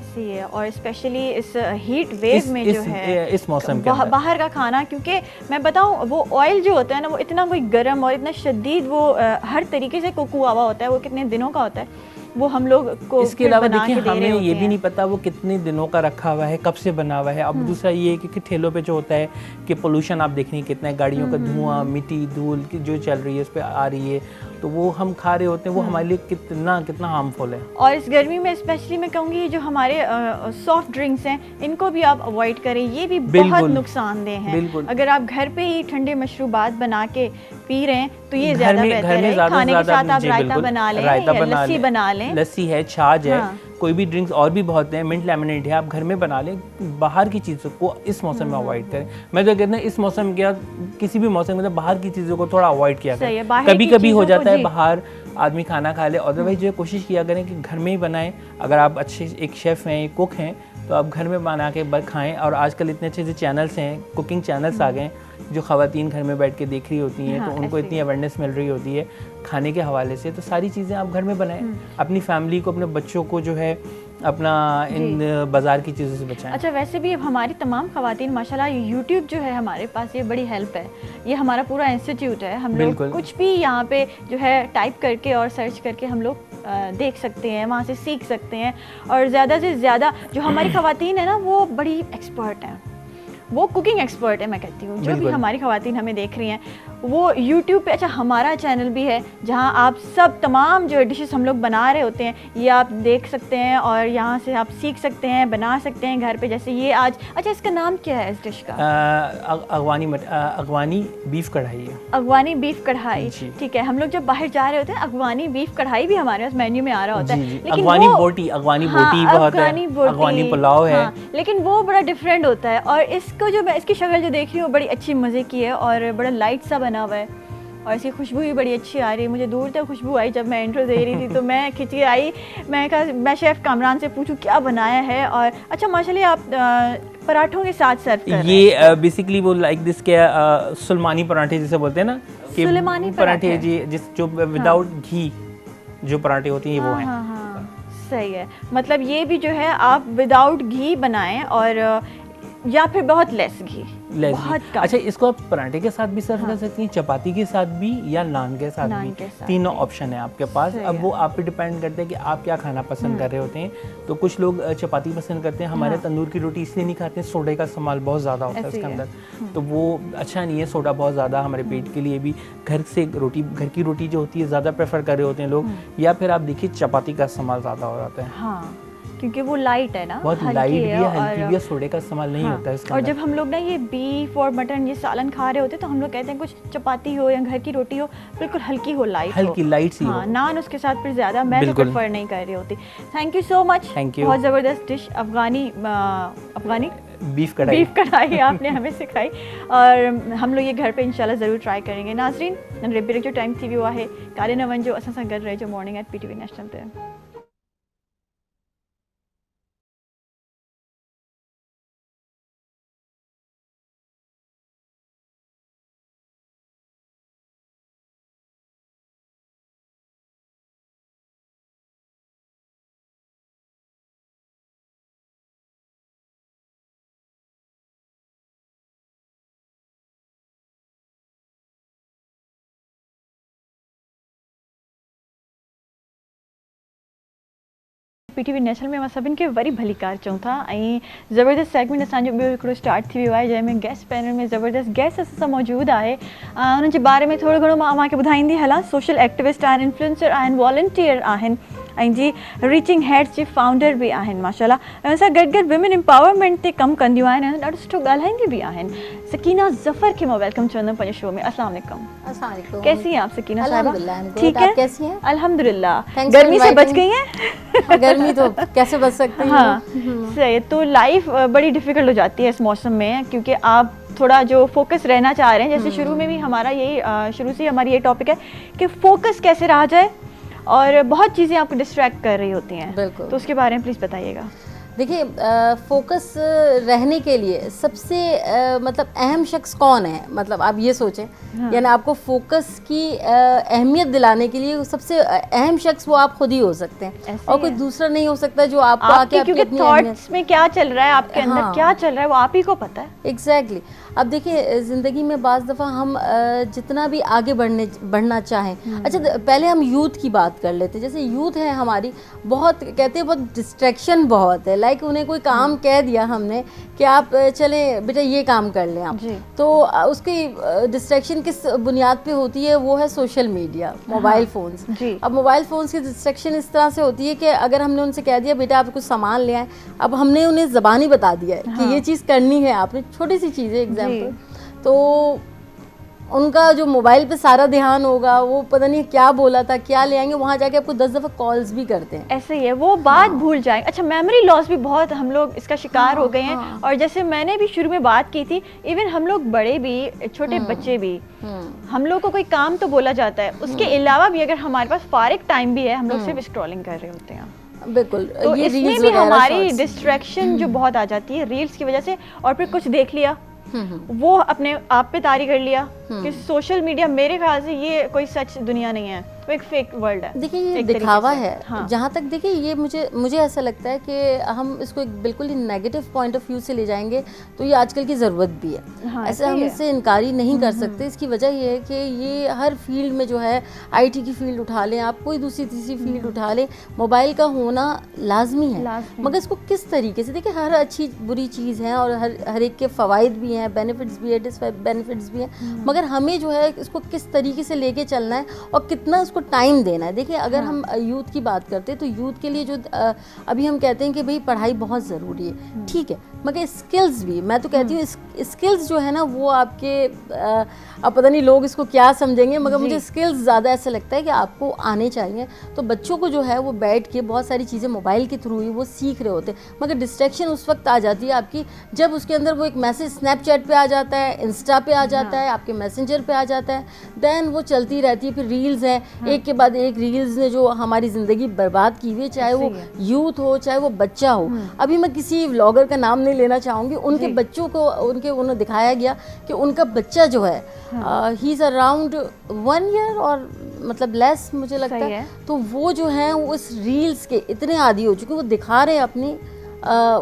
ऐसी है, और स्पेशली इस हीट वेव में जो है इस मौसम के अंदर बाहर का खाना, क्योंकि मैं बताऊं वो ऑयल जो होता है ना, वो इतना कोई गर्म और इतना शदीद, वो हर तरीके से कुक हुआ हुआ होता है, वो कितने दिनों का होता है, वो हम लोग को इसके अलावा बना देखिए के दे रहे हमें होते ये भी हैं। नहीं पता वो कितने दिनों का रखा हुआ है, कब से बना हुआ है। अब दूसरा ये है कि ठेलों पे जो होता है कि पोल्यूशन आप देख रही हैं कितना है, गाड़ियों का धुआं, मिट्टी, धूल की जो चल रही है उस पर आ रही है, तो वो हम खा रहे होते हैं, वो हमारे लिए कितना हार्मफुल है। और इस गर्मी में स्पेशली मैं कहूँगी जो हमारे सॉफ्ट ड्रिंक्स हैं, इनको भी आप अवॉइड करें, ये भी बहुत नुकसानदेह हैं। अगर आप घर पे ही ठंडे मशरूबात बना के पी रहे हैं तो ये ज़्यादा बेहतर है। खाने के साथ आप रायता बना लें, लस्सी बना लें, लस्सी है, छाछ है, कोई भी ड्रिंक्स और भी बहुत हैं, मिंट लेमनेड है, आप घर में बना लें। बाहर की चीज़ों को इस मौसम में अवॉइड करें। मैं तो कहता हूँ इस मौसम क्या किसी भी मौसम में बाहर की चीज़ों को थोड़ा अवॉइड किया करें। कभी कभी हो जाता है बाहर आदमी खाना खा ले, अदरवाइज जो है कोशिश किया करें कि घर में ही बनाएं। अगर आप अच्छे एक शेफ़ हैं, कुक हैं, तो आप घर में बना के खाएं। और आजकल इतने अच्छे चैनल्स हैं, कुकिंग चैनल्स आ गए हैं जो ख़वातीन घर में बैठ के देख रही होती हैं, तो उनको इतनी अवेयरनेस मिल रही होती है खाने के हवाले से। तो सारी चीज़ें आप घर में बनाएं, अपनी फैमिली को, अपने बच्चों को जो है अपना इन बाज़ार की चीज़ों से बचाएं। अच्छा, वैसे भी अब हमारी तमाम ख़वातीन माशाल्लाह, यूट्यूब जो है हमारे पास, ये बड़ी हेल्प है, ये हमारा पूरा इंस्टीट्यूट है। हम लोग कुछ भी यहाँ पे जो है टाइप करके और सर्च करके हम लोग देख सकते हैं, वहाँ से सीख सकते हैं। और ज़्यादा से ज़्यादा जो हमारी ख़वातीन है ना, वो बड़ी एक्सपर्ट हैं, वो कुकिंग एक्सपर्ट है। मैं कहती हूँ जो भी हमारी ख़वातीन हमें देख रही हैं वो यूट्यूब पे, अच्छा हमारा चैनल भी है जहाँ आप सब तमाम जो डिशेस हम लोग बना रहे होते हैं ये आप देख सकते हैं, और यहाँ से आप सीख सकते हैं, बना सकते हैं घर पे। जैसे ये आज, अच्छा इसका नाम क्या है इस डिश का? अगवानी बीफ कढ़ाई है। अगवानी बीफ कढ़ाई, ठीक है। हम लोग जब बाहर जा रहे होते हैं, अगवानी बीफ कढ़ाई भी हमारे पास मेन्यू में आ रहा होता है। लेकिन अगवानी बोटी बहुत है, अगवानी पुलाव है, लेकिन वो बड़ा डिफरेंट होता है। और इसको जो मैं इसकी शक्ल जो देख रही हूँ बड़ी अच्छी मज़े की है, और बड़ा लाइट सा बना हुआ है, और इसकी खुशबू भी बड़ी अच्छी आ रही है। मुझे दूर तक खुशबू आई जब मैं इंट्रो दे रही थी, तो मैं खिंच के आई, मैं कहा मैं शेफ़ कामरान से पूछूं क्या बनाया है। और अच्छा माशाल्लाह आप पराठों के साथ सर्व कर रहे हैं। ये बेसिकली वो लाइक दिस क्या सुलेमानी पराठे जिसे बोलते हैं ना, कि सुलेमानी पराठे जी, जिस जो विदाउट घी जो पराठे होते हैं वो हैं। हाँ, सही है। मतलब ये भी जो है आप विदाउट घी बनाएं, और या फिर बहुत लेस घी, लेस बहुत भी। कम। अच्छा, इसको आप पराठे के साथ भी सर्व कर सकती हैं, चपाती के साथ भी या नान के साथ नान भी, के साथ तीनों भी। ऑप्शन है आपके पास। सही अब है। वो आप पे डिपेंड करते हैं कि आप क्या खाना पसंद कर रहे होते हैं। तो कुछ लोग चपाती पसंद करते हैं, हमारे तंदूर की रोटी इसलिए नहीं खाते हैं, सोडे का इस्तेमाल बहुत ज़्यादा होता है ऐसे उसके ही है। अंदर, तो वो अच्छा नहीं है, सोडा बहुत ज़्यादा हमारे पेट के लिए भी। घर की रोटी जो होती है ज़्यादा प्रेफर कर रहे होते हैं लोग, या फिर आप देखिए चपाती का इस्तेमाल ज़्यादा हो जाता है। हाँ, क्योंकि वो लाइट है ना, बहुत लाइट भी है, हल्की भी है, सोडे का इस्तेमाल नहीं होता है इसके और अंदर। जब हम लोग ना ये बीफ और मटन ये सालन खा रहे होते हैं तो हम लोग कहते हैं कुछ चपाती हो या घर की रोटी हो, बिल्कुल हल्की हो, हल्की लाइट सी हाँ, हो। नान उसके साथ फिर ज़्यादा मैं तो बिल्कुल। प्रेफर नहीं कर रही होती। Thank you so much. Thank you। बहुत ज़बरदस्त डिश अफगानी बीफ कढ़ाई आपने हमें सिखाई, और हम लोग ये घर पे इंशाल्लाह ज़रूर ट्राई करेंगे। नाज़रीन, रेबी जो टाइम थी वो आहे काले नवन जो असां सां गॾु रहिजो मॉर्निंग एट PTV नेशनल ते। PTV नेशनल में मां सभिनि खे वरी भली कार चऊं था, ऐं ज़बरदस्त सेगमेंट असांजो ॿियो हिकिड़ो स्टार्ट थी वियो आहे, जंहिंमें गेस्ट पैनल में ज़बरदस्त गेस्ट असां सां मौजूदु आहे। उन्हनि जे बारे में थोरो घणो मां तव्हांखे ॿुधाईंदी हलां। सोशल एक्टिविस्ट आहिनि, इन्फ्लुएंसर आहिनि, वॉलंटियर आहिनि, ऐं जी रीचिंग हेड्स जी फाउंडर भी आहिनि माशाल्लाह। ऐं असां गॾु गॾु विमेन एम्पावरमेंट ते कमु कंदियूं आहिनि, ऐं ॾाढो सुठो ॻाल्हाईंदी भी आहिनि। सकीना ज़फ़र खे मां वेलकम चवंदमि पंहिंजे शो में। अस्सलाम वालेकुम। अस्सलाम वालेकुम। कैसी हैं आप सकीना साहिबा? अल्हम्दुलिल्लाह, I'm good। ठीक है, आप कैसी हैं? अल्हम्दुलिल्लाह। Thanks for गर्मी से बच inviting। गई हैं? गर्मी तो कैसे बच सकते हैं। हाँ, सही है। तो लाइफ बड़ी डिफ़िकल्ट हो जाती है इस मौसम में, क्योंकि आप थोड़ा जो फोकस रहना चाह रहे हैं, जैसे शुरू में भी हमारा यही शुरू से हमारी ये टॉपिक है कि फोकस कैसे रहा जाए, और बहुत चीज़ें आपको डिस्ट्रैक्ट कर रही होती हैं। बिल्कुल। तो उसके बारे में प्लीज़ बताइएगा। देखिए, फोकस रहने के लिए सबसे मतलब अहम शख्स कौन है, मतलब आप ये सोचें। हाँ। यानी आपको फोकस की अहमियत दिलाने के लिए सबसे अहम शख्स वो आप खुद ही हो सकते हैं, और कोई दूसरा नहीं हो सकता जो आपको आके आपकी अपनी थॉट्स में क्या चल रहा है, आपके अंदर क्या चल रहा है, वो आप ही को पता है। एग्जैक्टली। अब देखिए, ज़िंदगी में बाज़ दफ़ा हम जितना भी आगे बढ़ना चाहें। अच्छा, पहले हम यूथ की बात कर लेते हैं। जैसे यूथ है हमारी, बहुत कहते हैं बहुत डिस्ट्रैक्शन बहुत है। लाइक उन्हें कोई काम कह दिया हमने कि आप चलें बेटा ये काम कर लें आप, तो उसकी डिस्ट्रैक्शन किस बुनियाद पे होती है? वो है सोशल मीडिया, मोबाइल फ़ोन्स। अब मोबाइल फ़ोन्स की डिस्ट्रैक्शन इस तरह से होती है कि अगर हमने उनसे कह दिया बेटा आप कुछ सामान ले आए, अब हमने उन्हें ज़बानी बता दिया है कि ये चीज़ करनी है आपने, छोटी सी चीज़ है एग्जाम्पल, तो उनका जो मोबाइल पे सारा ध्यान होगा, वो पता नहीं क्या बोला था, क्या ले आएंगे, वहाँ जाके आपको 10 दफ़ा कॉल्स भी करते हैं। ऐसे ही है, वो बात भूल जाएंगे। अच्छा, मेमोरी लॉस भी बहुत हम लोग इसका शिकार हो गए हैं। और जैसे मैंने भी शुरू में बात की थी, इवन हम लोग बड़े भी, छोटे बच्चे भी, हम लोग को कोई काम तो बोला जाता है, उसके अलावा भी अगर हमारे पास फारिग टाइम भी है, हम लोग सिर्फ स्क्रॉलिंग कर रहे होते हैं। बिल्कुल। तो ये इसमें भी हमारी डिस्ट्रैक्शन जो बहुत आ जाती है रील्स की वजह से, और फिर कुछ देख लिया, वो अपने आप पे तारी कर लिया कि सोशल मीडिया, मेरे ख्याल से ये कोई सच दुनिया नहीं है, वो एक फेक वर्ल्ड है। देखिए, ये दिखावा है। हाँ। जहाँ तक देखिए, ये मुझे ऐसा लगता है कि हम इसको एक बिल्कुल ही नेगेटिव पॉइंट ऑफ व्यू से ले जाएंगे तो ये आजकल की ज़रूरत भी है। हाँ, ऐसे हम इससे इनकारी नहीं कर सकते। इसकी वजह ये है कि ये हर फील्ड में जो है, IT की फील्ड उठा लें आप, कोई दूसरी तीसरी फील्ड उठा लें, मोबाइल का होना लाजमी है। मगर इसको किस तरीके से, देखिए हर अच्छी बुरी चीज़ है और हर एक के फ़वाइद भी हैं, बेनिफिट्स भी है, डिसबेनिफिट्स भी हैं, मगर हमें जो है इसको किस तरीके से लेके चलना है और कितना उसको टाइम देना है। देखिए, अगर हम यूथ की बात करते हैं तो यूथ के लिए जो अभी हम कहते हैं कि भाई पढ़ाई बहुत ज़रूरी है, ठीक है, मगर स्किल्स भी, मैं तो कहती हूँ स्किल्स जो है ना वो आपके अब पता नहीं लोग इसको क्या समझेंगे, मगर मुझे स्किल्स ज़्यादा ऐसा लगता है कि आपको आने चाहिए। तो बच्चों को जो है वो बैठ के बहुत सारी चीज़ें मोबाइल के थ्रू ही वो सीख रहे होते हैं, मगर डिस्ट्रैक्शन उस वक्त आ जाती है आपकी जब उसके अंदर वो एक मैसेज स्नैपचैट पे आ जाता है, इंस्टा पे आ जाता है, आपके मैसेंजर पे आ जाता है, देन वो चलती रहती है। फिर रील्स हैं, एक के बाद एक रील्स ने जो हमारी ज़िंदगी बर्बाद की हुई है, चाहे वो यूथ हो चाहे वो बच्चा हो। अभी मैं किसी व्लॉगर का नाम नहीं लेना चाहूँगी, उनके बच्चों को उन्हें दिखाया गया कि उनका बच्चा जो है ही इज़ अराउंड 1 ईयर और मतलब लेस मुझे लगता है। तो वो जो है वो इस रील्स के इतने आदी हो चुके, वो दिखा रहे हैं अपनी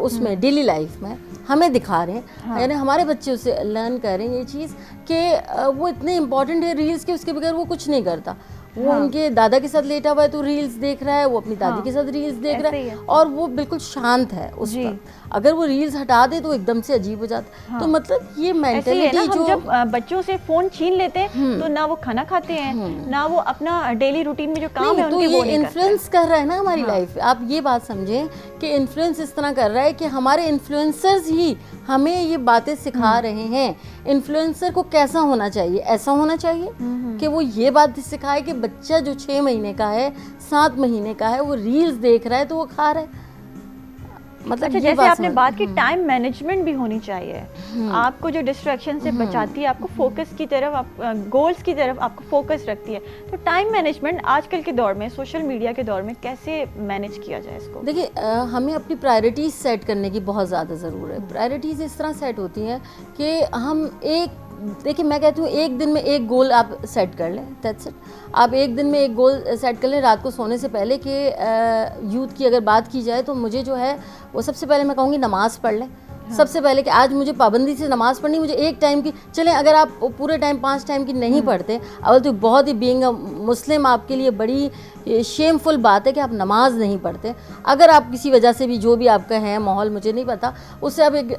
उसमें डेली लाइफ में हमें दिखा रहे हैं, यानी हमारे बच्चे उससे लर्न कर रहे हैं ये चीज़ कि वो इतने इंपॉर्टेंट है रील्स के, उसके बगैर वो कुछ नहीं करता। वो उनके दादा के साथ लेटा हुआ है तो रील्स देख रहा है, वो अपनी दादी के साथ रील्स देख रहा है और वो बिल्कुल शांत है उस पर। अगर वो रील्स हटा दे तो एकदम से अजीब हो जाता। तो मतलब ये मेंटालिटी जो जब बच्चों से फोन छीन लेते हैं तो ना वो खाना खाते हैं, ना वो अपना डेली रूटीन में जो काम है उनके वो नहीं इन्फ्लुएंस कर रहा है ना हमारी लाइफ। आप ये बात समझें कि इन्फ्लुएंस इस तरह कर रहा है कि हमारे इन्फ्लुएंसर्स ही हमें ये बातें सिखा रहे हैं। इन्फ्लुएंसर को कैसा होना चाहिए, ऐसा होना चाहिए कि वो ये बात सिखाए कि बच्चा जो 6 महीने का है, 7 महीने का है, वो रील्स देख रहा है तो वो खा रहा है। मतलब अच्छा, जैसे आपने बात की टाइम मैनेजमेंट भी होनी चाहिए, आपको जो डिस्ट्रैक्शन से बचाती है, आपको फोकस की तरफ, आप गोल्स की तरफ आपको फोकस रखती है। तो टाइम मैनेजमेंट आजकल के दौर में, सोशल मीडिया के दौर में कैसे मैनेज किया जाए इसको? देखिए, हमें अपनी प्रायोरिटीज सेट करने की बहुत ज़्यादा ज़रूरत है। प्रायोरिटीज़ इस तरह सेट होती हैं कि हम देखिए मैं कहती हूँ एक दिन में एक गोल आप सेट कर लें, दैट्स इट। आप एक दिन में एक गोल सेट कर लें रात को सोने से पहले कि यूथ की अगर बात की जाए तो मुझे जो है वो सबसे पहले मैं कहूँगी नमाज़ पढ़ लें। सबसे पहले कि आज मुझे पाबंदी से नमाज़ पढ़नी, मुझे एक टाइम की, चलें अगर आप पूरे टाइम 5 टाइम की नहीं पढ़ते, अवल तो बहुत ही बीइंग अ मुस्लिम आपके लिए बड़ी शेमफुल बात है कि आप नमाज नहीं पढ़ते। अगर आप किसी वजह से भी, जो भी आपका है माहौल मुझे नहीं पता, उससे आप एक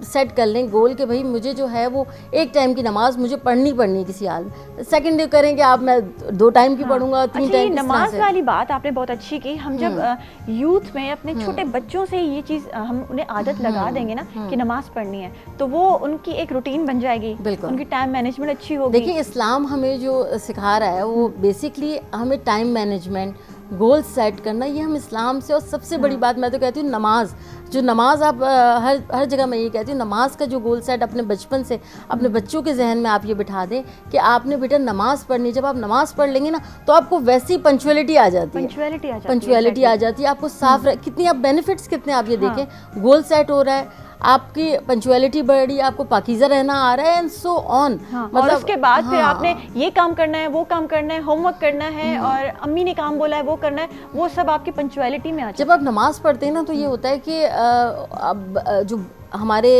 सेट कर लें गोल कि भाई मुझे जो है वो एक टाइम की नमाज मुझे पढ़नी है किसी हाल में। सेकेंड डे करें कि आप मैं 2 टाइम की पढ़ूंगा, 3 टाइम। नमाज वाली बात आपने बहुत अच्छी की। हम जब यूथ में अपने छोटे बच्चों से ये चीज़ हम उन्हें आदत लगा देंगे ना कि नमाज पढ़नी है, तो वो उनकी एक रूटीन बन जाएगी, उनकी टाइम मैनेजमेंट अच्छी होगी। देखिए, इस्लाम हमें जो सिखा रहा है वो बेसिकली हमें टाइम मैनेजमेंट, गोल सेट करना, ये हम इस्लाम से। और सबसे बड़ी बात मैं तो कहती हूँ नमाज, जो नमाज आप हर जगह मैं ये कहती हूँ, नमाज का जो गोल सेट अपने बचपन से अपने बच्चों के जहन में आप ये बिठा दें कि आपने बेटा नमाज पढ़नी। जब आप नमाज पढ़ लेंगे ना तो आपको वैसी पंचुअलिटी आ जाती है, पंचुअलिटी आ जाती है, आपको साफ कितनी आप बेनिफिट्स कितने आप ये देखें, गोल सेट हो रहा है, आपकी पंचुअलिटी बढ़ी, आपको पाकीज़ा रहना आ रहा है एंड सो ऑन। मतलब और उसके बाद फिर आपने ये काम करना है, वो काम करना है, होमवर्क करना है और अम्मी ने काम बोला है वो करना है, वो सब आपकी पंचुअलिटी में आ जाता है। जब आप नमाज पढ़ते हैं ना तो ये होता है कि अब जो हमारे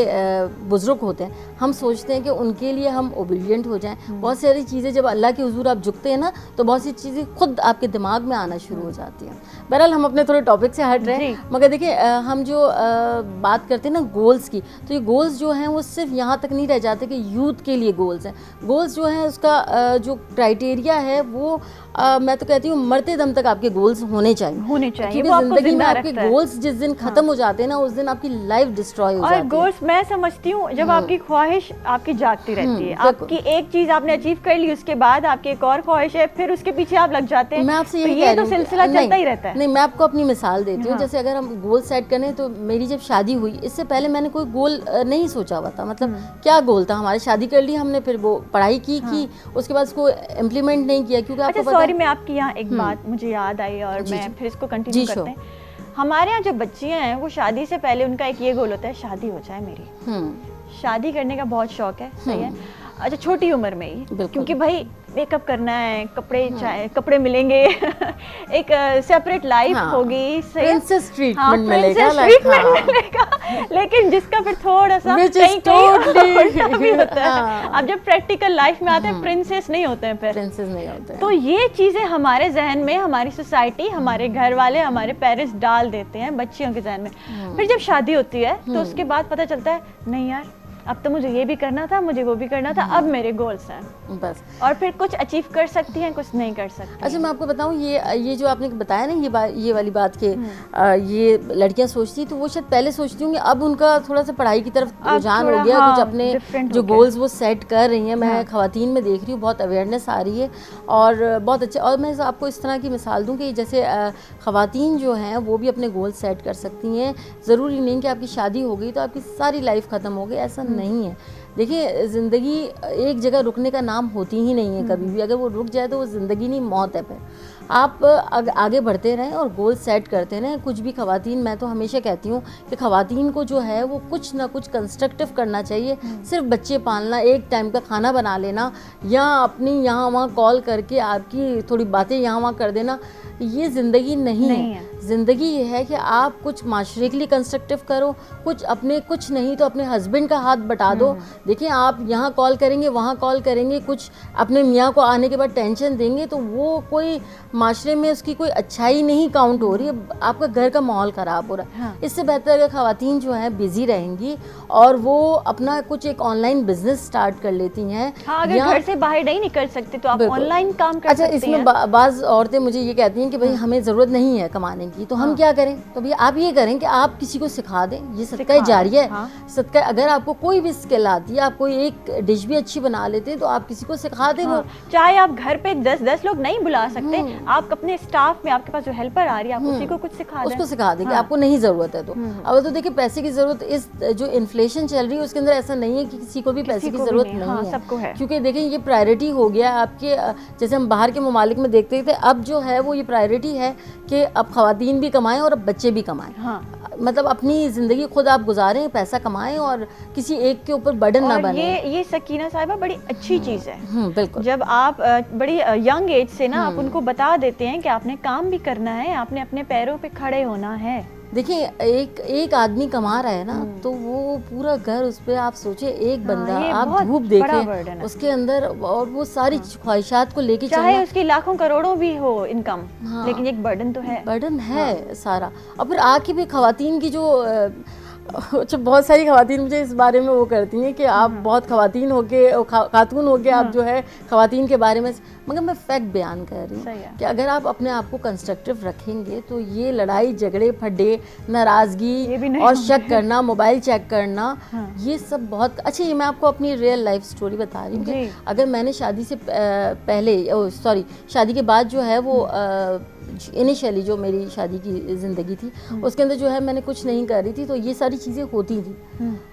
बुज़ुर्ग होते हैं, हम सोचते हैं कि उनके लिए हम ओबीडियंट हो जाएं। बहुत सारी चीज़ें जब अल्लाह के हुजूर आप झुकते हैं ना तो बहुत सी चीज़ें खुद आपके दिमाग में आना शुरू हो जाती हैं। बहरहाल हम अपने थोड़े टॉपिक से हट रहे हैं, मगर देखिए हम जो बात करते हैं ना गोल्स की, तो ये गोल्स जो हैं वो सिर्फ यहाँ तक नहीं रह जाते कि यूथ के लिए गोल्स हैं। गोल्स जो हैं उसका जो क्राइटेरिया है वो मैं तो कहती हूँ मरते दम तक आपके गोल्स होने चाहिए क्योंकि ज़िंदगी में आपके गोल्स जिस दिन ख़त्म हो जाते हैं ना उस दिन आपकी लाइफ डिस्ट्रॉय हो जाती है। गोल्स मैं समझती हूँ जब आपकी ख्वाहिश आपकी जागती रहती है, आपकी एक चीज आपने अचीव कर ली, उसके बाद आपकी एक और ख्वाहिश है, फिर उसके पीछे आप लग जाते हैं। मैं आपसे ये तो सिलसिला चलता ही रहता है। नहीं, मैं आपको अपनी मिसाल देती हूँ। जैसे अगर हम गोल सेट करें तो मेरी जब शादी हुई, इससे पहले मैंने कोई गोल नहीं सोचा हुआ था। मतलब क्या गोल था, हमारी शादी कर ली हमने, फिर वो पढ़ाई की उसके बाद उसको इम्प्लीमेंट नहीं किया क्योंकि आपको सॉरी मैं आपकी यहाँ एक बात मुझे याद आई और मैं फिर इसको कंटिन्यू करते हैं। हमारे यहाँ जो बच्चियाँ हैं वो शादी से पहले उनका एक ये गोल होता है शादी हो जाए मेरी। शादी करने का बहुत शौक है, सही है। अच्छा, छोटी उम्र में ही, क्योंकि भाई मेकअप करना है, कपड़े मिलेंगे एक सेपरेट लाइफ होगी, प्रिंसेस ट्रीटमेंट मिलेगा। लेकिन जिसका फिर थोड़ा सा भी होता है। अब जब प्रैक्टिकल लाइफ में आते हैं प्रिंसेस नहीं होते हैं, फिर प्रिंसेस नहीं होते हैं। तो ये चीजें हमारे जहन में, हमारी सोसाइटी, हमारे घर वाले, हमारे पेरेंट्स डाल देते हैं बच्चियों के जहन में। फिर जब शादी होती है तो उसके बाद पता चलता है नहीं यार, अब तो मुझे ये भी करना था, मुझे वो भी करना था, अब मेरे गोल्स हैं बस। और फिर कुछ अचीव कर सकती हैं, कुछ नहीं कर सकती। अच्छा, मैं आपको बताऊं, ये जो आपने बताया ना ये वाली बात के ये लड़कियां सोचती, तो वो शायद पहले सोचती होंगी, अब उनका थोड़ा सा पढ़ाई की तरफ रुझान हो गया, कुछ अपने जो गोल्स वो सेट कर रही हैं। मैं ख़वातीन में देख रही हूँ बहुत अवेयरनेस आ रही है और बहुत अच्छे। और मैं आपको इस तरह की मिसाल दूँ कि जैसे ख़वातीन जो हैं वो भी अपने गोल सेट कर सकती हैं। ज़रूरी नहीं कि आपकी शादी हो गई तो आपकी सारी लाइफ ख़त्म हो गई, ऐसा नहीं है। देखिए, ज़िंदगी एक जगह रुकने का नाम होती ही नहीं है कभी भी। अगर वो रुक जाए तो वो ज़िंदगी नहीं, मौत है। फिर आप आगे बढ़ते रहें और गोल सेट करते रहें। कुछ भी ख़वातीन, मैं तो हमेशा कहती हूँ कि ख़वातीन को जो है वो कुछ ना कुछ कंस्ट्रक्टिव करना चाहिए। सिर्फ बच्चे पालना, एक टाइम का खाना बना लेना या अपनी यहाँ वहाँ कॉल करके आपकी थोड़ी बातें यहाँ वहाँ कर देना, ये ज़िंदगी नहीं है। ज़िंदगी ये है कि आप कुछ माशरे के लिए कंस्ट्रक्टिव करो, कुछ अपने, कुछ नहीं तो अपने हस्बैंड का हाथ बटा दो। देखिए आप यहाँ कॉल करेंगे, वहाँ कॉल करेंगे, कुछ अपने मियाँ को आने के बाद टेंशन देंगे, तो वो कोई माशरे में उसकी कोई अच्छाई नहीं काउंट हो रही है, आपका घर का माहौल ख़राब हो रहा है। इससे बेहतर अगर ख़वातीन जो हैं बिज़ी रहेंगी और वो अपना कुछ एक ऑनलाइन बिजनेस स्टार्ट कर लेती हैं। हाँ, अगर घर से बाहर नहीं निकल सकते तो आप ऑनलाइन काम कर सकते हैं। अच्छा, इसमें बाज़ औरतें मुझे ये कहती हैं कि भाई हमें ज़रूरत नहीं है कमाने की, तो हम क्या करें? तो भैया आप ये करें कि आप किसी को सिखा दें, ये सदका जारिया है। सदका, अगर आपको कोई भी स्किल आती है, आप कोई एक डिश भी अच्छी बना लेते हैं, तो आप किसी को सिखा दें। चाहे आप घर पे 10 लोग नहीं बुला सकते, आप अपने स्टाफ में, आपके पास जो हेल्पर आ रही है, आप उसी को कुछ सिखा दें, उसको सिखा दें कि आपको नहीं ज़रूरत है। तो अब तो देखिए पैसे की ज़रूरत, इस जो इन्फ्लेशन चल रही है उसके अंदर ऐसा नहीं है कि किसी को भी पैसे की ज़रूरत नहीं है, सबको है। क्योंकि देखिए ये प्रायोरिटी हो गया आपके, जैसे हम बाहर के ममालिक में देखते थे, अब जो है वो ये प्रायोरिटी है कि अब ख़वातीन भी कमाएं और अब बच्चे भी कमाएं। मतलब अपनी ज़िंदगी खुद आप गुजारें, पैसा कमाएं और किसी एक के ऊपर बर्डन ना बने। ये सकीना साहिबा बड़ी अच्छी चीज़ है। बिल्कुल, जब आप बड़ी यंग एज से ना आप उनको बता देते हैं कि आपने काम भी करना है, आपने अपने पैरों पे खड़े होना है। देखिए एक आदमी कमा रहा है ना, तो वो पूरा घर, उस पर आप सोचे एक बंदा, आप धूप देखें उसके अंदर, और वो सारी ख्वाहिशात को लेके चाहे उसकी लाखों करोड़ों भी हो इनकम, लेकिन एक बर्डन तो है, बर्डन है सारा। और फिर आके भी ख़वातीन की जो बहुत सारी ख़वातीन मुझे इस बारे में वो करती हैं कि आप बहुत ख़वातीन होके, खातून होके आप जो है ख़वातीन के बारे में, मगर मैं फैक्ट बयान कर रही हूँ कि अगर आप अपने आप को कंस्ट्रक्टिव रखेंगे तो ये लड़ाई झगड़े, फड्डे, नाराज़गी और शक करना, मोबाइल चेक करना, ये सब बहुत अच्छी। ये मैं आपको अपनी रियल लाइफ स्टोरी बता रही हूँ कि अगर मैंने शादी से पहले, शादी के बाद जो है वो इनिशियली जो मेरी शादी की ज़िंदगी थी उसके अंदर जो है मैंने कुछ नहीं कर रही थी, तो ये सारी चीज़ें होती थी।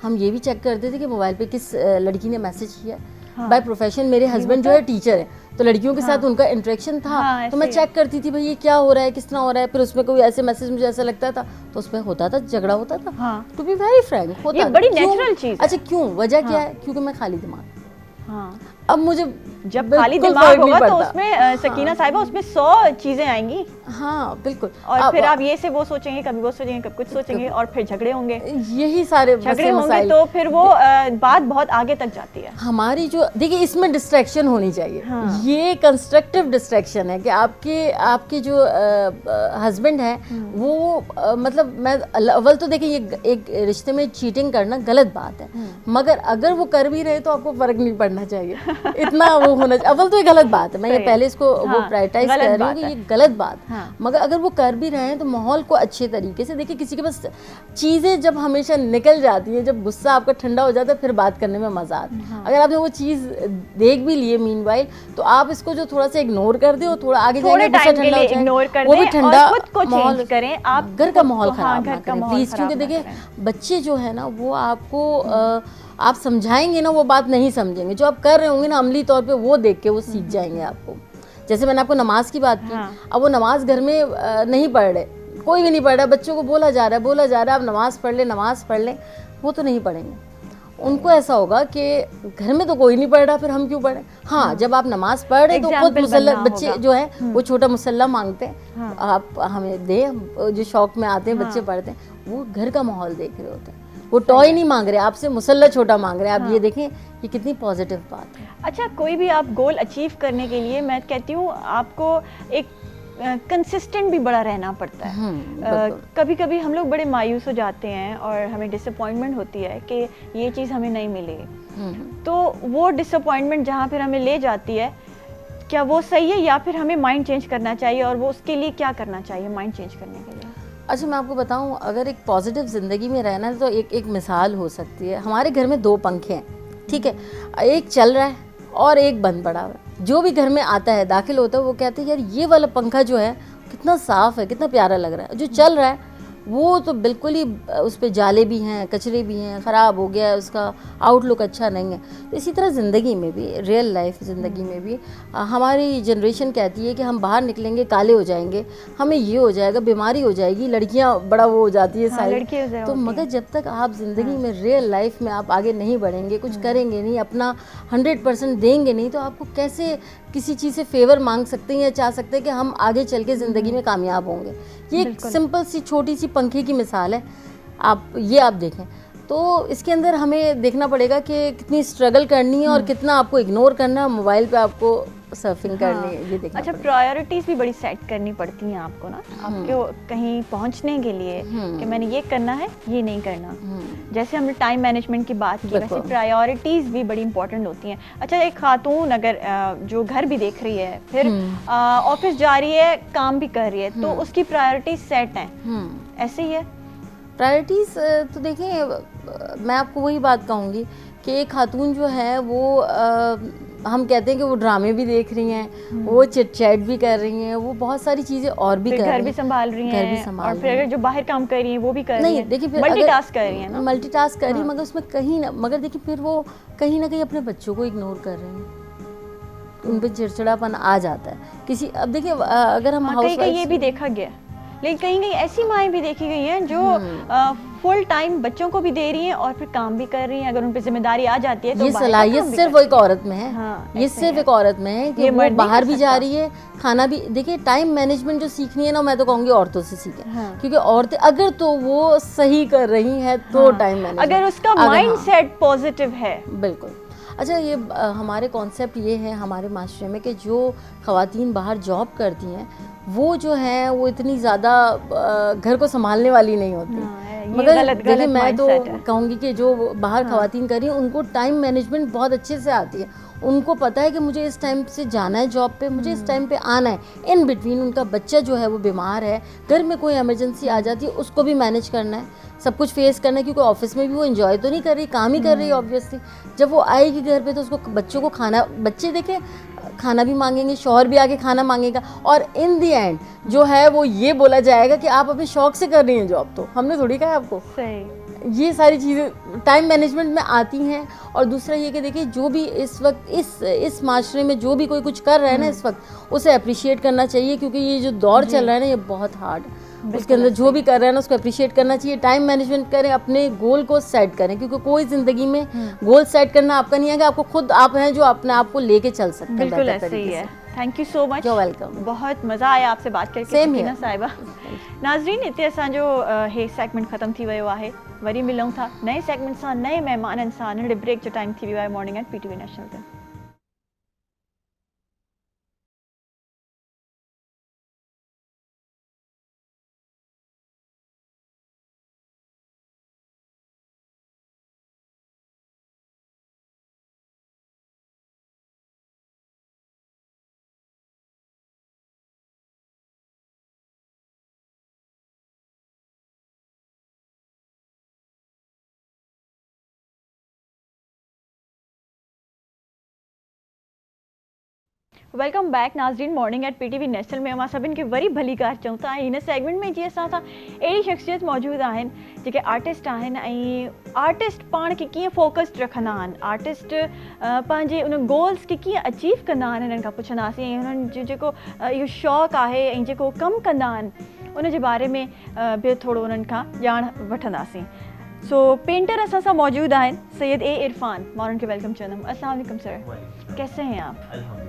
हम ये भी चेक करते थे कि मोबाइल पे किस लड़की ने मैसेज किया। बाय प्रोफेशन मेरे हस्बैंड जो है टीचर है, तो लड़कियों के साथ उनका इंटरेक्शन था, तो मैं चेक करती थी भाई ये क्या हो रहा है, किस तरह हो रहा है। फिर उसमें कोई ऐसे मैसेज मुझे ऐसा लगता था तो उसमें होता था, झगड़ा होता था। टू बी वेरी फ्रैंक, होता ये बड़ी नेचुरल चीज़। अच्छा, क्यों? वजह क्या है? क्योंकि मैं खाली दिमाग। अब मुझे जब खाली दिमाग होगा तो उसमें सकीना साहिबा उसमें 100 चीजें आएंगी। हाँ बिल्कुल। और फिर आप ये से वो सोचेंगे, कभी वो सोचेंगे, कभी कुछ सोचेंगे, और फिर झगड़े होंगे, यही सारे झगड़े होंगे, तो फिर वो बात बहुत आगे तक जाती है। हमारी जो देखिए इसमें डिस्ट्रैक्शन होनी चाहिए। ये कंस्ट्रक्टिव डिस्ट्रैक्शन है कि आपके जो हस्बैंड है वो मतलब, मैं अव्वल तो देखिए ये एक रिश्ते में चीटिंग करना गलत बात है, मगर अगर वो कर भी रहे तो आपको फर्क नहीं पड़ना चाहिए, इतना वो होना चाहिए। अव्वल तो ये गलत बात है, मैं ये पहले इसको वो प्रायोरिटाइज कर रही हूँ कि ये गलत बात। मगर अगर वो कर भी रहे हैं तो माहौल को अच्छे तरीके से देखिए। किसी के पास चीज़ें जब हमेशा निकल जाती है, जब गुस्सा आपका ठंडा हो जाता है, फिर बात करने में मजा आता है। अगर आपने वो चीज़ देख भी लिए मीनवाइल, तो आप इसको जो थोड़ा सा इग्नोर कर दे, थोड़ा आगे जाएंगे, गुस्सा ठंडा हो जाए, वो भी ठंडा, खुद को चेंज करें, आप घर का माहौल खराब ना करें प्लीज। क्योंकि देखिए बच्चे जो है ना वो आपको आप समझाएंगे ना वो बात नहीं समझेंगे, जो आप कर रहे होंगे ना अमली तौर पे वो देख के वो सीख जाएंगे आपको। जैसे मैंने आपको नमाज की बात की, अब वो नमाज घर में नहीं पढ़ रहे, कोई भी नहीं पढ़ रहा, बच्चों को बोला जा रहा है आप नमाज पढ़ ले, वो तो नहीं पढ़ेंगे। उनको ऐसा होगा कि घर में तो कोई नहीं पढ़ रहा, फिर हम क्यों पढ़े। हाँ, जब आप नमाज पढ़ रहे तो खुद मुसल्ला, बच्चे जो है वो छोटा मुसल्ला मांगते हैं, आप हमें दें, जो शौक में आते हैं बच्चे पढ़ते हैं, वो घर का माहौल देख रहे होते हैं, वो टॉय नहीं मांग रहे आपसे, मुसल्ला छोटा मांग रहे हैं। आप ये देखें ये कितनी पॉजिटिव बात है। अच्छा, कोई भी आप गोल अचीव करने के लिए मैं कहती हूँ आपको एक कंसिस्टेंट भी बड़ा रहना पड़ता है। कभी कभी हम लोग बड़े मायूस हो जाते हैं और हमें डिसअपॉइंटमेंट होती है कि ये चीज़ हमें नहीं मिलेगी, तो वो डिसअपॉइंटमेंट जहाँ फिर हमें ले जाती है, क्या वो सही है या फिर हमें माइंड चेंज करना चाहिए, और वो उसके लिए क्या करना चाहिए माइंड चेंज करने के लिए? अच्छा, मैं आपको बताऊं, अगर एक पॉजिटिव ज़िंदगी में रहना है तो एक मिसाल हो सकती है। हमारे घर में 2 पंखे हैं, ठीक है, एक चल रहा है और एक बंद पड़ा हुआ है। जो भी घर में आता है, दाखिल होता है, वो कहते हैं यार ये वाला पंखा जो है कितना साफ़ है, कितना प्यारा लग रहा है। जो चल रहा है वो तो बिल्कुल ही उस पर जाले भी हैं, कचरे भी हैं, ख़राब हो गया है, उसका आउटलुक अच्छा नहीं है। तो इसी तरह ज़िंदगी में भी, रियल लाइफ ज़िंदगी में भी हमारी जनरेशन कहती है कि हम बाहर निकलेंगे काले हो जाएंगे, हमें ये हो जाएगा, बीमारी हो जाएगी, लड़कियां बड़ा वो हो जाती है सारी। तो मगर जब तक आप ज़िंदगी में रियल लाइफ में आप आगे नहीं बढ़ेंगे, कुछ करेंगे नहीं, अपना 100% देंगे नहीं, तो आपको कैसे किसी चीज़ से फेवर मांग सकते हैं या चाह सकते हैं कि हम आगे चल के ज़िंदगी में कामयाब होंगे। ये एक सिंपल सी छोटी सी पंखे की मिसाल है, आप देखें तो इसके अंदर हमें देखना पड़ेगा कि कितनी स्ट्रगल करनी है और कितना आपको इग्नोर करना है, मोबाइल पे आपको सर्फिंग करनी है, ये देखना। अच्छा, प्रायोरिटीज भी बड़ी सेट करनी पड़ती हैं आपको ना, आपको कहीं पहुंचने के लिए कि मैंने ये करना है, ये नहीं करना। जैसे हमने टाइम मैनेजमेंट की बात की, वैसे प्रायोरिटीज भी बड़ी इंपॉर्टेंट होती हैं। अच्छा, एक खातून अगर जो घर भी देख रही है, फिर ऑफिस जा रही है, काम भी कर रही है, तो उसकी प्रायोरिटीज सेट हैं, ऐसे ही है प्रायोरिटीज़। तो देखिए, मैं आपको वही बात कहूँगी कि एक खातून जो है वो हम कहते हैं कि वो ड्रामे भी देख रही हैं, वो चिट चैट भी कर रही हैं, वो बहुत सारी चीज़ें और भी कर रही हैं, घर भी संभाल रही हैं, और फिर अगर जो बाहर काम कर रही हैं वो भी कर रही हैं। देखिए, मल्टीटास्क कर रही हैं ना, मल्टीटास्क कर रही है, मगर उसमें मगर देखिए फिर वो कहीं ना कहीं अपने बच्चों को इग्नोर कर रही हैं, उन पर चिड़चिड़ापन आ जाता है किसी। अब देखिए, अगर हम कहीं ये भी देखा गया, लेकिन कहीं कहीं ऐसी माएँ भी देखी गई हैं जो फुल टाइम बच्चों को भी दे रही हैं और फिर काम भी कर रही हैं। अगर उन पर जिम्मेदारी आ जाती है तो ये सलाहियत सिर्फ एक औरत में है। ये सिर्फ एक औरत में है कि वो बाहर भी जा रही है, खाना भी। देखिए, टाइम मैनेजमेंट जो सीखनी है ना, मैं तो कहूँगी औरतों से सीखें, क्योंकि औरतें अगर तो वो सही कर रही हैं तो टाइम मैनेजमेंट, अगर उसका माइंड सेट पॉजिटिव है, बिल्कुल। अच्छा, ये हमारे कॉन्सेप्ट ये है हमारे माशरे में कि जो ख़वातीन बाहर जॉब करती हैं वो जो है वो इतनी ज़्यादा घर को संभालने वाली नहीं होती। मगर देखिए, मैं तो कहूँगी कि जो बाहर ख़वातीन कर रही हैं उनको टाइम मैनेजमेंट बहुत अच्छे से आती है। उनको पता है कि मुझे इस टाइम से जाना है जॉब पे, मुझे इस टाइम पे आना है। इन बिटवीन उनका बच्चा जो है वो बीमार है, घर में कोई इमरजेंसी आ जाती है, उसको भी मैनेज करना है, सब कुछ फेस करना है, क्योंकि ऑफिस में भी वो एंजॉय तो नहीं कर रही, काम ही कर रही है ऑब्वियसली। जब वो आएगी घर पे तो उसको बच्चों को खाना, बच्चे देखे खाना भी मांगेंगे, शौहर भी आके खाना मांगेगा, और इन दी एंड जो है वो ये बोला जाएगा कि आप अपने शौक से कर रही हैं जॉब, तो हमने थोड़ी कहा आपको। सही, ये सारी चीज़ें टाइम मैनेजमेंट में आती हैं। और दूसरा ये कि देखिए, जो भी इस वक्त इस माशरे में जो भी कोई कुछ कर रहा है ना इस वक्त, उसे अप्रिशिएट करना चाहिए, क्योंकि ये जो दौर चल रहा है ना ये बहुत हार्ड, उसके अंदर जो भी कर रहे हैं ना उसको अप्रिशिएट करना चाहिए। टाइम मैनेजमेंट करें, अपने गोल को सेट करें, क्योंकि कोई ज़िंदगी में गोल सेट करना आपका नहीं है कि आपको खुद आप हैं जो अपने आप को लेके चल सकते हैं। बिल्कुल ऐसे ही है। Thank you so much, you welcome. बहुत मज़ा आया आपसे बात करके सकीना साहिबा। नाज़रीन, इते असांजो हे सेगमेंट ख़त्म थी वियो आहे। वरी मिलूं था नए सेगमेंट सां, नए महिमाननि सां। नंढे ब्रेक जो टाइम थी वियो आहे मॉर्निंग एट PTV नेशनल ते। वेलकम बैक नाज़रीन, मॉर्निंग एट PTV नेशनल में अमां सभिनि खे वरी भली कार चऊं था। हिन सेगमेंट में जी असां सां अहिड़ी शख़्सियत मौजूद आहिनि जेके आर्टिस्ट आहिनि, ऐं आर्टिस्ट पाण खे कीअं फोकस्ड रखंदा आहिनि, आर्टिस्ट पंहिंजे उन गोल्स खे कीअं अचीव कंदा आहिनि, हिननि खां पुछंदासीं। ऐं हुननि जो जेको इहो शौक़ु आहे ऐं जेको कमु कंदा आहिनि उन जे बारे में बि थोरो उन्हनि खां ॼाण वठंदासीं। सो पेंटर असां सां मौजूद आहिनि सैयद ए इरफान, मां उन्हनि खे वेलकम चवंदमि। अस्सलाम वालेकुम सर, कैसे हैं आप?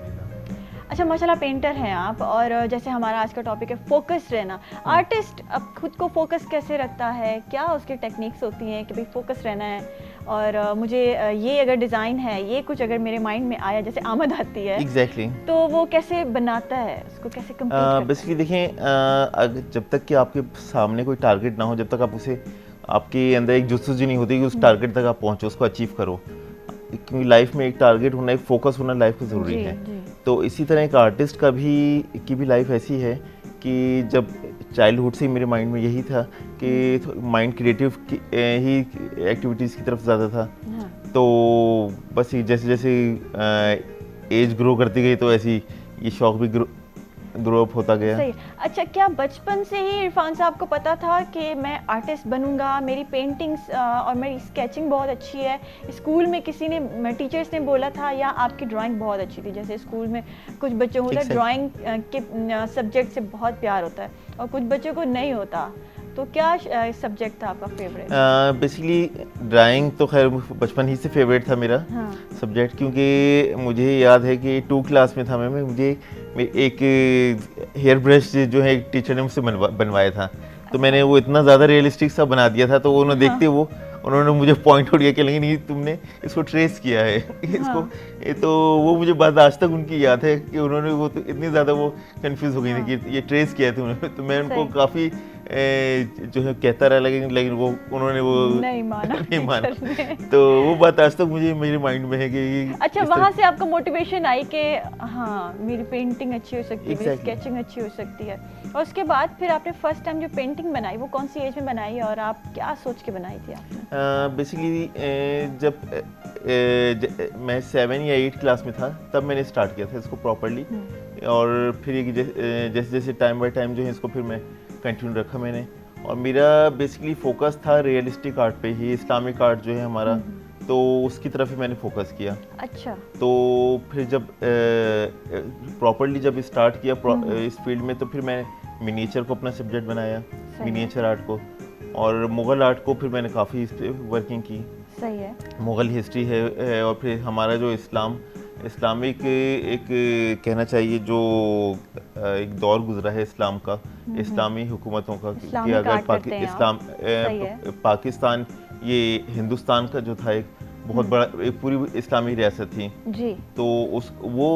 अच्छा, माशाल्लाह पेंटर हैं आप, और जैसे हमारा आज का टॉपिक है फोकस रहना। आर्टिस्ट अब खुद को फोकस कैसे रखता है, क्या उसकी टेक्निक्स होती हैं कि भाई फोकस रहना है, और मुझे ये अगर डिज़ाइन है, ये कुछ अगर मेरे माइंड में आया, जैसे आमद आती है एग्जैक्टली तो वो कैसे बनाता है, उसको कैसे कंप्लीट करता है? बेसिकली देखें, जब तक कि आपके सामने कोई टारगेट ना हो, जब तक आप उसे, आपके अंदर एक जुस्तजू नहीं होती कि उस टारगेट तक आप पहुँचो, उसको अचीव करो, क्योंकि लाइफ में एक टारगेट होना, एक फोकस होना लाइफ में ज़रूरी है। तो इसी तरह एक आर्टिस्ट की भी लाइफ ऐसी है कि जब चाइल्डहुड से ही मेरे माइंड में यही था कि माइंड क्रिएटिव ही एक्टिविटीज़ की तरफ ज़्यादा था। तो बस जैसे जैसे एज ग्रो करती गई तो ऐसी ये शौक़ भी ग्रो अप होता गया। सही। अच्छा, क्या बचपन से ही इरफान साहब को पता था कि मैं आर्टिस्ट बनूंगा, मेरी पेंटिंग्स और मेरी स्केचिंग बहुत अच्छी है? स्कूल में किसी ने, टीचर्स ने बोला था, या आपकी ड्राइंग बहुत अच्छी थी? जैसे स्कूल में कुछ बच्चों को ड्राइंग के सब्जेक्ट से बहुत प्यार होता है और कुछ बच्चों को नहीं होता, तो क्या सब्जेक्ट था आपका फेवरेट? बेसिकली ड्राइंग तो खैर बचपन ही से फेवरेट था मेरा सब्जेक्ट, क्योंकि मुझे याद है कि 2 क्लास में था मैं, मुझे एक हेयर ब्रश जो है एक टीचर ने मुझसे बनवाया था, तो मैंने वो इतना ज़्यादा रियलिस्टिक सा बना दिया था, तो वो उन्होंने देखते वो उन्होंने मुझे पॉइंट आउट किया कि लेकिन ये तुमने इसको ट्रेस किया है इसको तो वो मुझे बात आज तक उनकी याद है कि उन्होंने वो तो इतनी ज़्यादा वो कंफ्यूज हो गई थी कि ये ट्रेस किया है तुमने, तो मैं उनको काफ़ी जो है कहता रहा, लेकिन वो उन्होंने वो नहीं माना तो वो बात आज तक मुझे मेरे माइंड में है कि अच्छा, वहाँ से आपको मोटिवेशन आई कि हाँ मेरी पेंटिंग अच्छी हो सकती है, मेरी स्केचिंग अच्छी हो सकती है। और उसके बाद फिर आपने फर्स्ट टाइम जो पेंटिंग बनाई वो कौन सी एज में बनाई और आप क्या सोच के बनाई थी आपने? बेसिकली जब मैं 7 या 8 क्लास में था तब मैंने स्टार्ट किया था इसको प्रॉपरली, और फिर ये जैसे जैसे टाइम बाय टाइम जो है इसको फिर मैं कंटिन्यू रखा मैंने, और मेरा बेसिकली फोकस था रियलिस्टिक आर्ट पे ही, इस्लामिक आर्ट जो है हमारा, तो उसकी तरफ ही मैंने फोकस किया। अच्छा। तो फिर जब प्रॉपरली जब स्टार्ट किया इस फील्ड में, तो फिर मैं मिनिएचर को अपना सब्जेक्ट बनाया, मिनिएचर आर्ट को, और मुग़ल आर्ट को फिर मैंने काफ़ी इस पर वर्किंग की। सही है। मुग़ल हिस्ट्री है और फिर हमारा जो इस्लामिक एक कहना चाहिए जो एक दौर गुजरा है इस्लाम का, इस्लामी हुकूमतों का, कि अगर पाकिस्तान ये हिंदुस्तान का जो था एक बहुत बड़ा एक पूरी इस्लामी रियासत थी जी, तो वो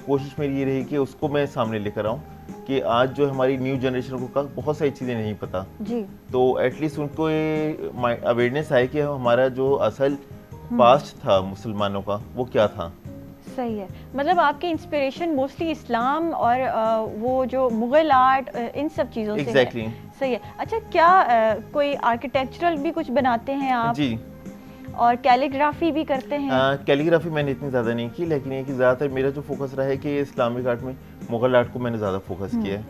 कोशिश मेरी ये रही कि उसको मैं सामने लेकर आऊँ कि आज जो हमारी न्यू जनरेशन को बहुत सारी चीज़ें नहीं पता जी, तो एटलीस्ट उनको ये अवेयरनेस आए कि हमारा जो असल पास्ट था मुसलमानों का वो क्या था। सही है, मतलब आपकी इंस्पिरेशन मोस्टली इस्लाम और वो जो मुग़ल आर्ट इन सब चीज़ों से है। सही है। अच्छा, क्या कोई आर्किटेक्चरल भी कुछ बनाते हैं आप? जी, और कैलीग्राफी भी करते हैं? कैलीग्राफी मैंने इतनी ज़्यादा नहीं की, लेकिन ये कि ज़्यादातर मेरा जो फोकस रहा है कि इस्लामिक आर्ट में मुग़ल आर्ट को मैंने ज़्यादा फोकस किया है।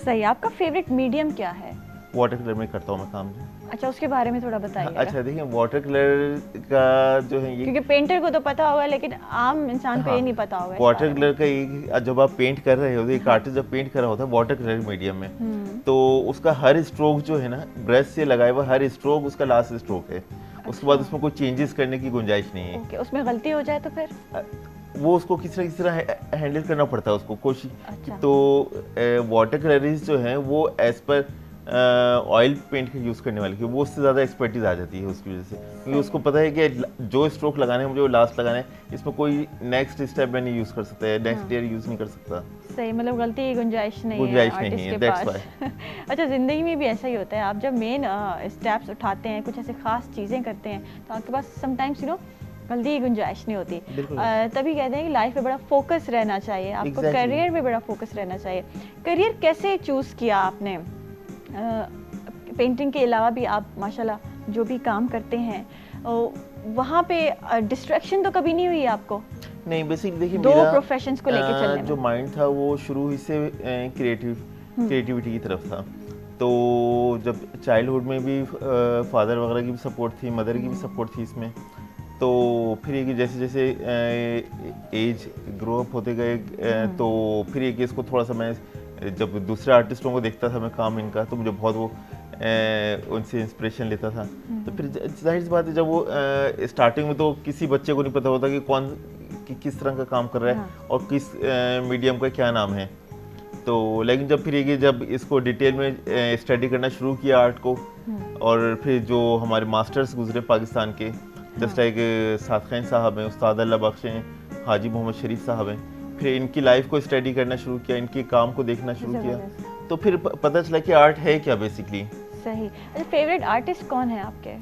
सही। आपका फेवरेट मीडियम क्या है? वाटर कलर में करता हूँ मैं काम। अच्छा, उसके बारे में थोड़ा बताइए। अच्छा, देखिए वाटर कलर का जो है ये, क्योंकि पेंटर को तो पता होगा लेकिन आम इंसान को ये नहीं पता होगा। वाटर कलर का ये जब आप पेंट कर रहे होते, एक आर्टिस्ट जब पेंट कर रहा होता है वाटर कलर मीडियम में, तो उसका हर स्ट्रोक जो है ना ब्रश से लगाया हुआ हर स्ट्रोक उसका लास्ट स्ट्रोक है। उसके बाद उसमें कोई चेंजेस करने की गुंजाइश नहीं है। उसमें गलती हो जाए तो फिर वो उसको किस तरह हैंडल करना पड़ता है उसको कोशिश। तो वाटर कलरिस्ट जो हैं वो एज पर ऑयल पेंट का यूज़ करने वाले की वो उससे ज़्यादा एक्सपर्टीज आ जाती है उसकी वजह से, क्योंकि उसको पता है कि जो स्ट्रोक लगाने हैं मुझे वो लास्ट लगाना है, इसमें कोई नेक्स्ट स्टेप में नहीं यूज़ कर सकता है, नेक्स्ट ईयर यूज़ नहीं कर सकता। सही, मतलब गलती की गुंजाइश नहीं है दैट्स व्हाई। अच्छा, ज़िंदगी में भी ऐसा ही होता है, आप जब मेन स्टेप्स उठाते हैं, कुछ ऐसे खास चीज़ें करते हैं, तो आपके पास समटाइम्स गलती की गुंजाइश नहीं होती। तभी कहते हैं कि लाइफ में बड़ा फोकस रहना चाहिए, आपको करियर में बड़ा फोकस रहना चाहिए। करियर कैसे चूज़ किया आपने? पेंटिंग के अलावा भी आप माशाल्लाह जो भी काम करते हैं, वहाँ पे डिस्ट्रैक्शन तो कभी नहीं हुई आपको? नहीं, बेसिकली देखिए दो प्रोफेशंस को लेके चलने में जो माइंड था वो शुरू ही से क्रिएटिविटी की तरफ था। तो जब चाइल्डहुड में भी फादर वगैरह की भी सपोर्ट थी, मदर की भी सपोर्ट थी इसमें, तो फिर ये कि जैसे जैसे एज ग्रो अप होते गए, तो फिर ये कि इसको थोड़ा सा मैं जब दूसरे आर्टिस्टों को देखता था मैं काम इनका, तो मुझे बहुत वो उनसे इंस्पिरेशन लेता था। तो फिर जाहिर सी बात है जब वो स्टार्टिंग में तो किसी बच्चे को नहीं पता होता कि किस तरह का काम कर रहा है और किस मीडियम का क्या नाम है। तो लेकिन जब फिर ये जब इसको डिटेल में स्टडी करना शुरू किया आर्ट को, और फिर जो हमारे मास्टर्स गुजरे पाकिस्तान के, जस्ट लाइक साद खान साहब हैं, उस्ताद अल्लाह बख्श हैं, हाजी मोहम्मद शरीफ साहब हैं, फिर इनकी लाइफ को स्टडी करना शुरू किया, इनके काम को देखना शुरू किया, तो फिर पता चला कि आर्ट है क्या बेसिकली। सही। अच्छा, फेवरेट आर्टिस्ट कौन है आपके?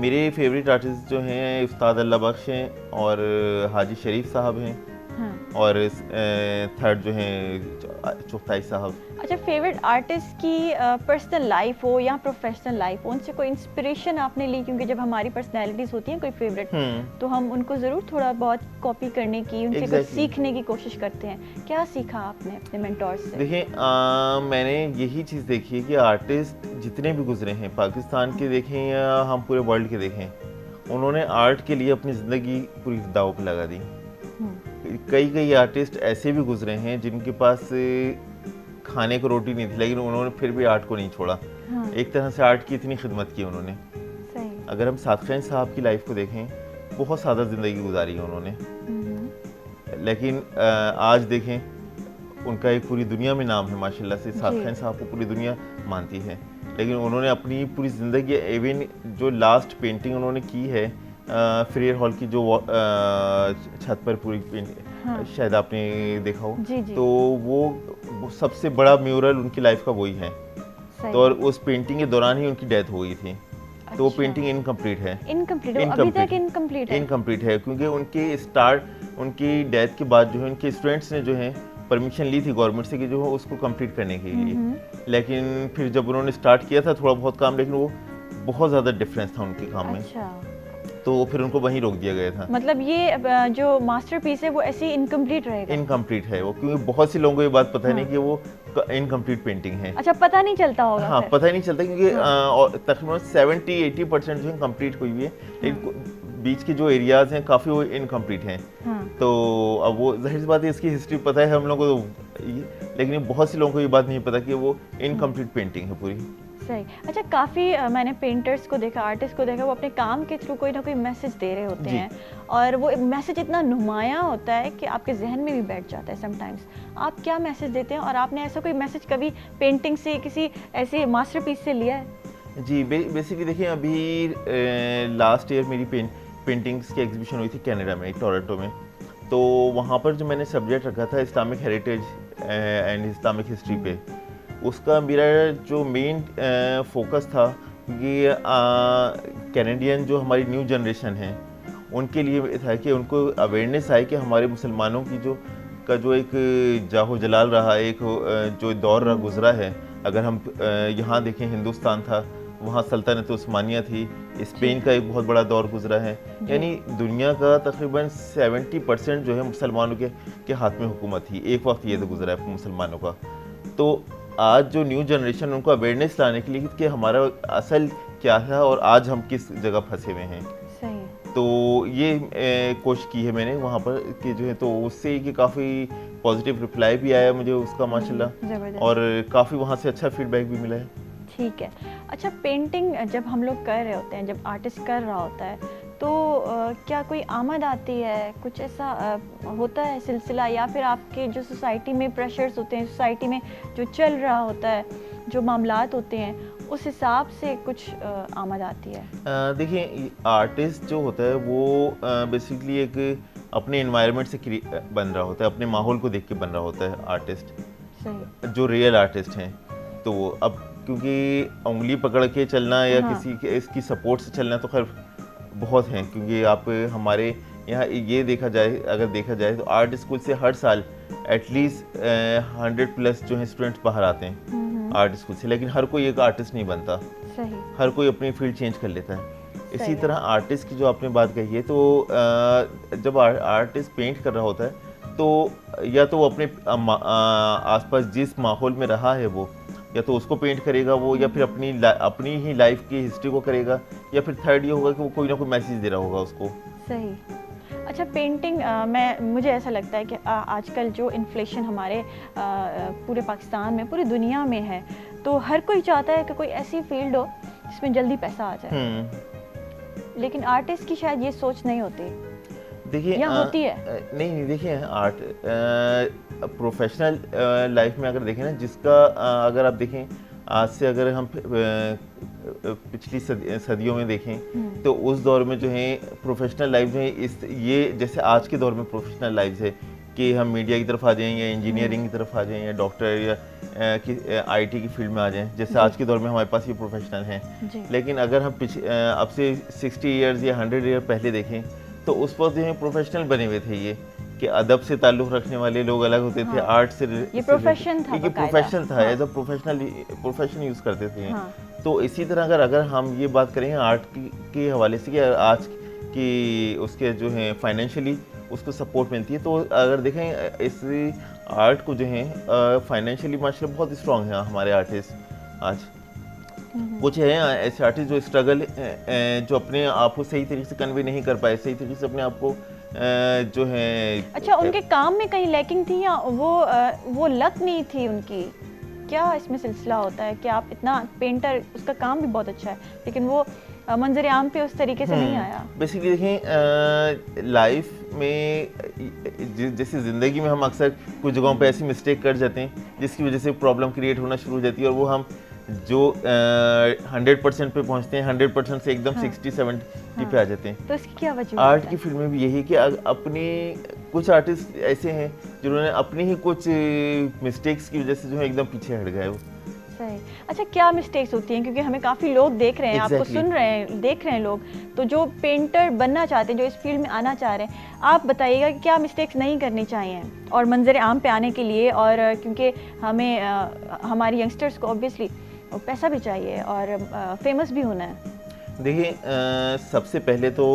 मेरे फेवरेट आर्टिस्ट जो हैं उस्ताद अल्लाह बख्श हैं और हाजी शरीफ साहब हैं, और थर्ड जो हैं चुगताई साहब। अच्छा, फेवरेट आर्टिस्ट की पर्सनल लाइफ हो या प्रोफेशनल लाइफ हो, उनसे कोई इंस्पिरेशन आपने ली? क्योंकि जब हमारी पर्सनैलिटीज होती हैं कोई फेवरेट, तो हम उनको ज़रूर थोड़ा बहुत कॉपी करने की, उनसे कुछ सीखने की कोशिश करते हैं। क्या सीखा आपने अपने मेंटोर से? देखिए, मैंने यही चीज़ देखी है कि आर्टिस्ट जितने भी गुजरे हैं, पाकिस्तान के देखें या हम पूरे वर्ल्ड के देखें, उन्होंने आर्ट के लिए अपनी ज़िंदगी पूरी दांव पे लगा दी। कई आर्टिस्ट ऐसे भी गुजरे हैं जिनके पास खाने को रोटी नहीं थी, लेकिन उन्होंने फिर भी आर्ट को नहीं छोड़ा। हाँ। एक तरह से आर्ट की इतनी खिदमत की उन्होंने। सही। अगर हम सादत खान साहब की लाइफ को देखें, बहुत सादा ज़िंदगी गुजारी है उन्होंने, लेकिन आज देखें उनका एक पूरी दुनिया में नाम है माशाल्लाह से। सादत खान साहब को पूरी दुनिया मानती है, लेकिन उन्होंने अपनी पूरी ज़िंदगी, इवन जो लास्ट पेंटिंग उन्होंने की है फ्रेयर हॉल की, जो छत पर पूरी पेंटिंग, हाँ। शायद आपने देखा हो, जी, जी। तो वो सबसे बड़ा म्यूरल उनकी लाइफ का वही है। सही। तो और उस पेंटिंग के दौरान ही उनकी डेथ हो गई थी। तो वो अच्छा। पेंटिंग इनकम्प्लीट है। इनकम्प्लीट अभी तक इनकम्प्लीट है। इनकम्प्लीट है क्योंकि उनकी डेथ के बाद जो है उनके स्टूडेंट्स ने जो है परमिशन ली थी गवर्नमेंट से कि जो है उसको कंप्लीट करने के लिए, लेकिन फिर जब उन्होंने स्टार्ट किया था थोड़ा बहुत काम, लेकिन वो बहुत ज़्यादा डिफरेंस था उनके काम में। अच्छा। तो फिर उनको वहीं रोक दिया गया था। मतलब ये जो मास्टरपीस है वो ऐसे ही इनकम्प्लीट रहेगा। इनकम्प्लीट है वो, क्योंकि बहुत से लोगों को ये बात पता नहीं कि वो इनकम्प्लीट पेंटिंग है। अच्छा, पता नहीं चलता होगा। हाँ, फिर। पता ही नहीं चलता क्योंकि तकरीबन 70-80% जो है कंप्लीट हुई हुई है, लेकिन बीच के जो एरियाज हैं काफ़ी वो इनकम्प्लीट हैं। हाँ। तो अब वो जाहिर सी बात है, इसकी हिस्ट्री पता है हम लोगों को, लेकिन बहुत से लोगों को ये बात नहीं पता कि वो इनकम्प्लीट पेंटिंग है पूरी। सही। अच्छा, काफ़ी मैंने पेंटर्स को देखा, आर्टिस्ट को देखा, वो अपने काम के थ्रू कोई ना कोई मैसेज दे रहे होते हैं, और वो मैसेज इतना नुमायाँ होता है कि आपके जहन में भी बैठ जाता है समटाइम्स। आप क्या मैसेज देते हैं, और आपने ऐसा कोई मैसेज कभी पेंटिंग से, किसी ऐसे मास्टरपीस से लिया है? जी, बेसिकली देखिए, अभी लास्ट ईयर मेरी पेंटिंग्स की एग्जीबिशन हुई थी कनाडा में, टोरंटो में। तो वहाँ पर जो मैंने सब्जेक्ट रखा था Islamic heritage and Islamic history पे, उसका मेरा जो मेन फोकस था कि कैनेडियन जो हमारी न्यू जनरेशन है उनके लिए था कि उनको अवेयरनेस आए कि हमारे मुसलमानों की जो एक जाहो जलाल रहा, एक जो दौर रहा गुजरा है। अगर हम यहाँ देखें, हिंदुस्तान था, वहाँ सल्तनत उस्मानिया थी, स्पेन का एक बहुत बड़ा दौर गुजरा है, यानी दुनिया का तकरीबन 70% जो है मुसलमानों के हाथ में हुकूमत थी। एक वक्त ये तो गुजरा है मुसलमानों का। तो आज जो न्यू जनरेशन, उनको अवेयरनेस लाने के लिए कि हमारा असल क्या था और आज हम किस जगह फंसे हुए हैं। सही। तो ये कोशिश की है मैंने वहाँ पर कि जो है, तो उससे कि काफ़ी पॉजिटिव रिप्लाई भी आया मुझे उसका माशाल्लाह, और काफ़ी वहाँ से अच्छा फीडबैक भी मिला है। ठीक है। अच्छा, पेंटिंग जब हम लोग कर रहे होते हैं, जब आर्टिस्ट कर रहा होता है, तो क्या कोई आमद आती है, कुछ ऐसा होता है सिलसिला, या फिर आपके जो सोसाइटी में प्रेशर्स होते हैं, सोसाइटी में जो चल रहा होता है, जो मामलात होते हैं, उस हिसाब से कुछ आमद आती है? देखिए, आर्टिस्ट जो होता है वो बेसिकली एक अपने एनवायरनमेंट से बन रहा होता है, अपने माहौल को देख के बन रहा होता है आर्टिस्ट। सही। जो रियल आर्टिस्ट हैं, तो अब क्योंकि उंगली पकड़ के चलना या हाँ। किसी के इसकी सपोर्ट से चलना तो खैर बहुत हैं, क्योंकि आप हमारे यहाँ ये अगर देखा जाए तो आर्ट स्कूल से हर साल एटलीस्ट 100+ जो है स्टूडेंट्स बाहर आते हैं आर्ट स्कूल से, लेकिन हर कोई एक आर्टिस्ट नहीं बनता। सही। हर कोई अपनी फील्ड चेंज कर लेता है। इसी तरह आर्टिस्ट की जो आपने बात कही है, तो जब आर्टिस्ट पेंट कर रहा होता है, तो या तो वो अपने आसपास जिस माहौल में रहा है वो, या तो उसको पेंट करेगा वो, या फिर अपनी ही लाइफ की हिस्ट्री को करेगा, या फिर थर्ड ये होगा कि वो कोई ना कोई मैसेज दे रहा होगा उसको। सही। अच्छा, पेंटिंग मुझे ऐसा लगता है कि आजकल जो इन्फ्लेशन हमारे पूरे पाकिस्तान में, पूरी दुनिया में है, तो हर कोई चाहता है कि कोई ऐसी फील्ड हो जिसमें जल्दी पैसा आ जाए, लेकिन आर्टिस्ट की शायद ये सोच नहीं होती। देखिए, या होती है? नहीं, देखिए, आर्ट प्रोफेशनल लाइफ में अगर देखें ना, जिसका अगर आप देखें आज से, अगर हम पिछली सदियों में देखें, तो उस दौर में जो है प्रोफेशनल लाइफ जो है, ये जैसे आज के दौर में प्रोफेशनल लाइफ है कि हम मीडिया की तरफ आ जाएं, या इंजीनियरिंग की तरफ आ जाएं, या डॉक्टर, या आईटी की फील्ड में आ जाएं, जैसे आज के दौर में हमारे पास ये प्रोफेशनल हैं। लेकिन अगर हम अब से 60 ईयर्स या 100 ईयर पहले देखें, तो उस वक्त जो है प्रोफेशनल बने हुए थे ये, कि अदब से ताल्लुक़ रखने वाले लोग अलग होते थे, आर्ट से ये प्रोफेशन था, ये प्रोफेशन था, एज अ प्रोफेशन यूज़ करते थे। तो इसी तरह अगर हम ये बात करें आर्ट के हवाले से कि आज की उसके जो है फाइनेंशियली उसको सपोर्ट मिलती है, तो अगर देखें इस आर्ट को जो है फाइनेंशियली माशाल्लाह बहुत स्ट्रॉन्ग है हमारे आर्टिस्ट आज। कुछ है ऐसे आर्टिस्ट जो स्ट्रगल जो अपने आप को सही तरीके से कन्वे नहीं कर पाए, सही तरीके से अपने आप को जो है। अच्छा, उनके काम में कहीं लैकिंग थी, या वो लक नहीं थी उनकी क्या इसमें सिलसिला होता है कि आप इतना पेंटर, उसका काम भी बहुत अच्छा है लेकिन वो मंजर आम पे उस तरीके से नहीं आया? बेसिकली देखें, लाइफ में जैसे ज़िंदगी में हम अक्सर कुछ जगहों पे ऐसी मिस्टेक कर जाते हैं जिसकी वजह से प्रॉब्लम क्रिएट होना शुरू हो जाती है, और वो हम जो 100% पे पहुंचते हैं 100% से एकदम 60-70 पे आ जाते हैं। तो इसकी क्या वजह? आर्ट की फील्ड में भी यही कि अपने कुछ आर्टिस्ट ऐसे हैं जिन्होंने अपनी ही कुछ मिस्टेक्स की वजह से जो है एकदम पीछे हट गए वो। सही। अच्छा, क्या मिस्टेक्स होती हैं, क्योंकि हमें काफ़ी लोग देख रहे हैं, आपको सुन रहे हैं, देख रहे हैं लोग, तो जो पेंटर बनना चाहते हैं, जो इस फील्ड में आना चाह रहे हैं, आप बताइएगा कि क्या मिस्टेक्स नहीं करनी चाहिए और मंजर आम पे आने के लिए, और क्योंकि हमें हमारी यंगस्टर्स को ऑब्वियसली पैसा भी चाहिए और फेमस भी होना है। देखिए, सबसे पहले तो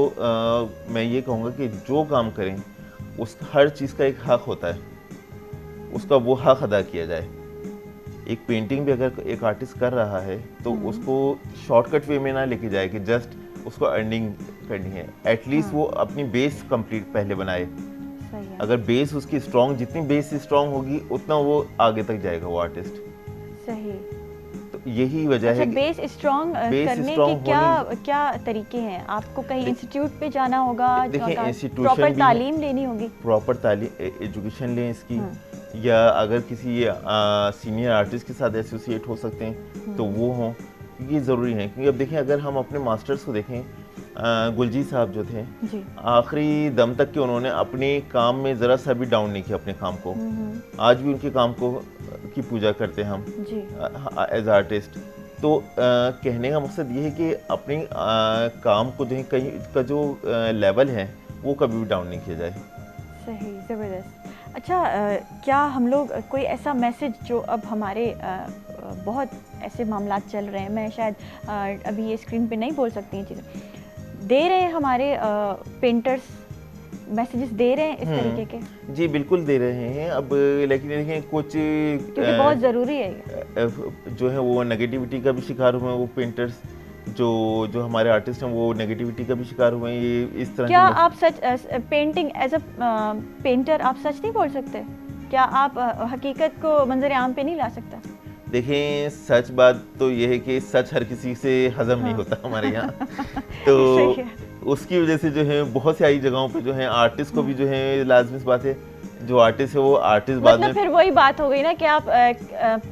मैं ये कहूँगा कि जो काम करें उस हर चीज़ का एक हक होता है, उसका वो हक अदा किया जाए। एक पेंटिंग भी अगर एक आर्टिस्ट कर रहा है तो उसको शॉर्टकट वे में ना लेके जाए कि जस्ट उसको अर्निंग करनी है। एटलीस्ट वो अपनी बेस कंप्लीट पहले बनाए। सही है। अगर बेस उसकी स्ट्रॉन्ग, जितनी बेस स्ट्रॉन्ग होगी उतना वो आगे तक जाएगा वो आर्टिस्ट। सही। तो यही वजह है कि बेस स्ट्रॉन्ग करने के क्या तरीके हैं? आपको कहीं इंस्टीट्यूट पे जाना होगा, देखिए इंस्टीट्यूशन प्रॉपर तालीम लेनी होगी, प्रॉपर तालीम एजुकेशन लें इसकी, या अगर किसी सीनियर आर्टिस्ट के साथ एसोसिएट हो सकते हैं तो वो हों, ये ज़रूरी है। क्योंकि अब देखें, अगर हम अपने मास्टर्स को देखें, गुलजी साहब जो थे, आखिरी दम तक के उन्होंने अपने काम में ज़रा सा भी डाउन नहीं किया अपने काम को। आज भी उनके काम को की पूजा करते हैं हम एज आर्टिस्ट। तो कहने का मकसद ये है कि अपने काम को जो है कहीं का जो लेवल है वो कभी भी डाउन नहीं किया जाए। सही, ज़बरदस्त। अच्छा, क्या हम लोग कोई ऐसा मैसेज जो अब हमारे बहुत ऐसे मामला चल रहे हैं, मैं शायद अभी ये स्क्रीन पे नहीं बोल सकती हैं चीज़ें, दे रहे हैं हमारे पेंटर्स मैसेजेस दे रहे हैं इस तरीके के? जी बिल्कुल दे रहे हैं। अब लेकिन देखें कुछ क्योंकि बहुत ज़रूरी है जो है वो नेगेटिविटी का भी शिकार हुए हैं वो पेंटर्स, जो हमारे आर्टिस्ट हैं वो नेगेटिविटी का भी शिकार हुए हैं। ये इस तरह क्या आप सच पेंटिंग एज अ पेंटर आप सच नहीं बोल सकते? क्या आप हकीकत को मंजर आम पे नहीं ला सकता? देखें, सच बात तो ये है कि सच हर किसी से हजम नहीं होता हमारे यहाँ। तो उसकी वजह से जो है बहुत सी आई जगहों पे जो है आर्टिस्ट को भी जो है लाजमी बात है, जो आर्टिस्ट है वो आर्टिस्ट बाद में, फिर वही बात हो गई ना कि आप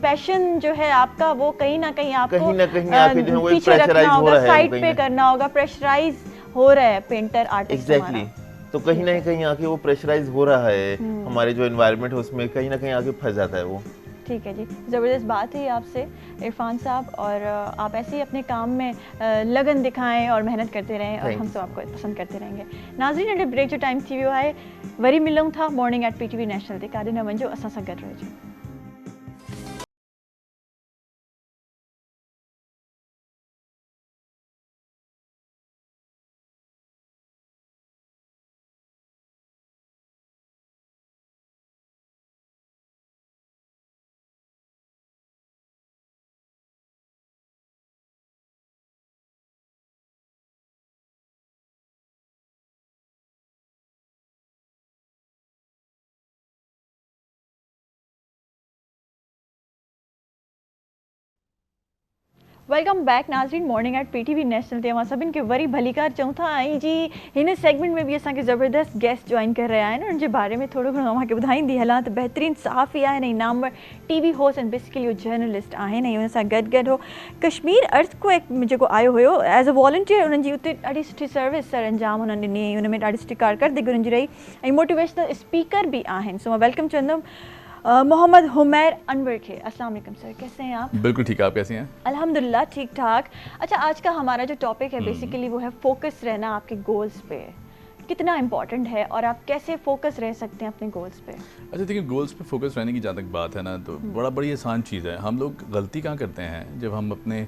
पैशन जो है आपका वो कहीं ना कहीं आपको कहीं ना कहीं आके जो है वो प्रेशराइज हो रहा है, साइड पे करना होगा, प्रेशराइज हो रहा है पेंटर आर्टिस्ट। एग्जैक्टली। तो कहीं ना कहीं आके वो प्रेशराइज हो रहा है, हमारे जो एनवायरनमेंट है उसमें कहीं ना कहीं आके फंस जाता है वो। ठीक है जी, ज़बरदस्त बात है आपसे इरफान साहब, और आप ऐसे ही अपने काम में लगन दिखाएं और मेहनत करते रहें और हम सब आपको पसंद करते रहेंगे। नाज़रीन, अॾु ब्रेक जो टाइम थी वियो आहे, वरी मिलूं था मॉर्निंग एट PTV नेशनल ते, काॾे न वञो, असां सां गॾु रहिजो। वेलकम बैक नाज़रीन, मॉर्निंग एट PTV नेशनल ते सभिनि खे वरी भलीकार चऊं था। ऐं जी हिन सेगमेंट में भी असांखे ज़बरदस्त गेस्ट जॉइन कर रहा आहिनि, उनजे बारे में थोरो घणो तव्हांखे ॿुधाईंदी हलां त बहितरीनु सहाफ़ी आहिनि ऐं नामवर TV होस्ट ऐं बेसिकली जर्नलिस्ट आहिनि, ऐं हुन सां गॾु हो कश्मीर अर्थक्वेक जेको आयो हुयो एज़ अ वॉलंटियर, उन्हनि जी उते ॾाढी सुठी सर्विस सर अंजाम हुननि ॾिनी, हुन में ॾाढी सुठी कारकर्दगी उन्हनि जी रही, ऐं मोटिवेशनल स्पीकर भी आहिनि। सो मां वेलकम चवंदमि मोहम्मद हुमैर अनवर के। अस्सलाम वालेकुम सर, कैसे हैं आप? बिल्कुल ठीक है, आप कैसी हैं? अल्हम्दुलिल्लाह ठीक ठाक। अच्छा, आज का हमारा जो टॉपिक है बेसिकली वो है फोकस रहना आपके गोल्स पे। कितना इम्पोर्टेंट है और आप कैसे फोकस रह सकते हैं अपने गोल्स पे? अच्छा देखिए, गोल्स पे फोकस रहने की जहाँ तक बात है ना, तो बड़ी आसान चीज़ है। हम लोग गलती कहाँ करते हैं, जब हम अपने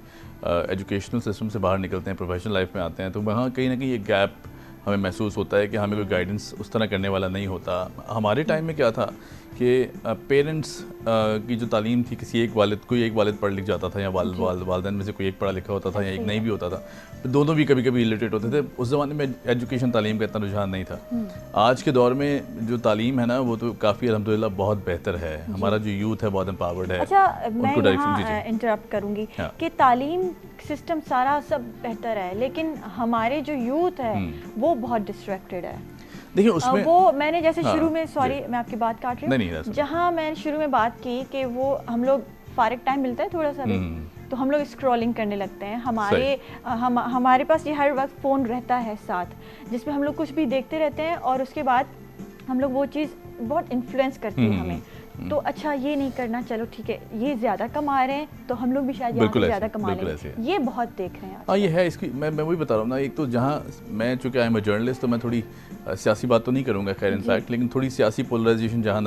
एजुकेशनल सिस्टम से बाहर निकलते हैं, प्रोफेशनल लाइफ में आते हैं, तो वहाँ कहीं ना कहीं एक गैप हमें महसूस होता है कि हमें कोई गाइडेंस उस तरह करने वाला नहीं होता। हमारे टाइम में क्या था कि पेरेंट्स की जो तालीम थी, किसी कोई एक वालिद पढ़ लिख जाता था या वालिदैन में से कोई एक पढ़ा लिखा होता था या एक नहीं भी होता था, तो दोनों भी कभी कभी इलिटरेट होते थे। उस ज़माने में एजुकेशन तालीम का इतना रुझान नहीं था। आज के दौर में जो तालीम है ना, वो तो काफ़ी अल्हम्दुलिल्लाह बहुत बेहतर है। हमारा जो यूथ है बहुत एम्पावर्ड है। अच्छा, मैं उनको डायरेक्शन यहाँ इंटरप्ट करूँगी हाँ। कि तालीम सिस्टम सारा सब बेहतर है, लेकिन हमारे जो यूथ है वो बहुत डिस्ट्रैक्टेड है। देखिए उसमें वो मैंने जैसे हाँ, शुरू में, सॉरी जी। मैं आपकी बात काट रही नहीं, हूँ, नहीं, जहाँ मैंने शुरू में बात की कि वो हम लोग फारिग टाइम मिलता है थोड़ा सा भी, तो हम लोग स्क्रॉलिंग करने लगते हैं। हमारे पास ये हर वक्त फ़ोन रहता है साथ, जिसमें हम लोग कुछ भी देखते रहते हैं और उसके बाद हम लोग वो चीज़ बहुत इन्फ्लुएंस करती है हमें। तो अच्छा ये नहीं करना, चलो ठीक है, ये ज़्यादा कमा रहे हैं तो हम लोग भी शायद यहाँ से ज़्यादा कमा लेंगे, ये बहुत देख रहे हैं। हाँ, ये है इसकी, मैं वही बता रहा हूँ ना। एक तो जहाँ मैं चूँकि आई एम अ जर्नलिस्ट, तो मैं थोड़ी सियासी बात तो नहीं करूँगा खैर इनफैक्ट, लेकिन थोड़ी सियासी पोलराइजेशन जहाँ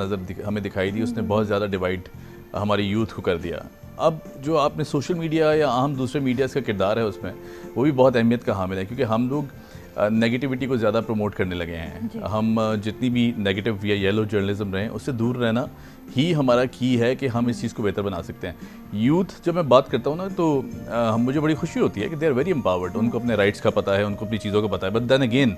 हमें दिखाई दी, उसने बहुत ज़्यादा डिवाइड हमारी यूथ को कर दिया। अब जो आपने सोशल मीडिया या आम दूसरे मीडियाज़ का किरदार है उसमें, वो भी बहुत अहमियत का हामिल है, क्योंकि हम लोग नेगेटिविटी को ज़्यादा प्रमोट करने लगे हैं। हम जितनी भी नेगेटिव या येलो जर्नलिज्म रहे, उससे दूर रहना ही हमारा की है कि हम इस चीज़ को बेहतर बना सकते हैं। यूथ जब मैं बात करता हूँ ना, तो मुझे बड़ी खुशी होती है कि दे आर वेरी एम्पावर्ड, उनको अपने राइट्स का पता है, उनको अपनी चीज़ों का पता है। But then again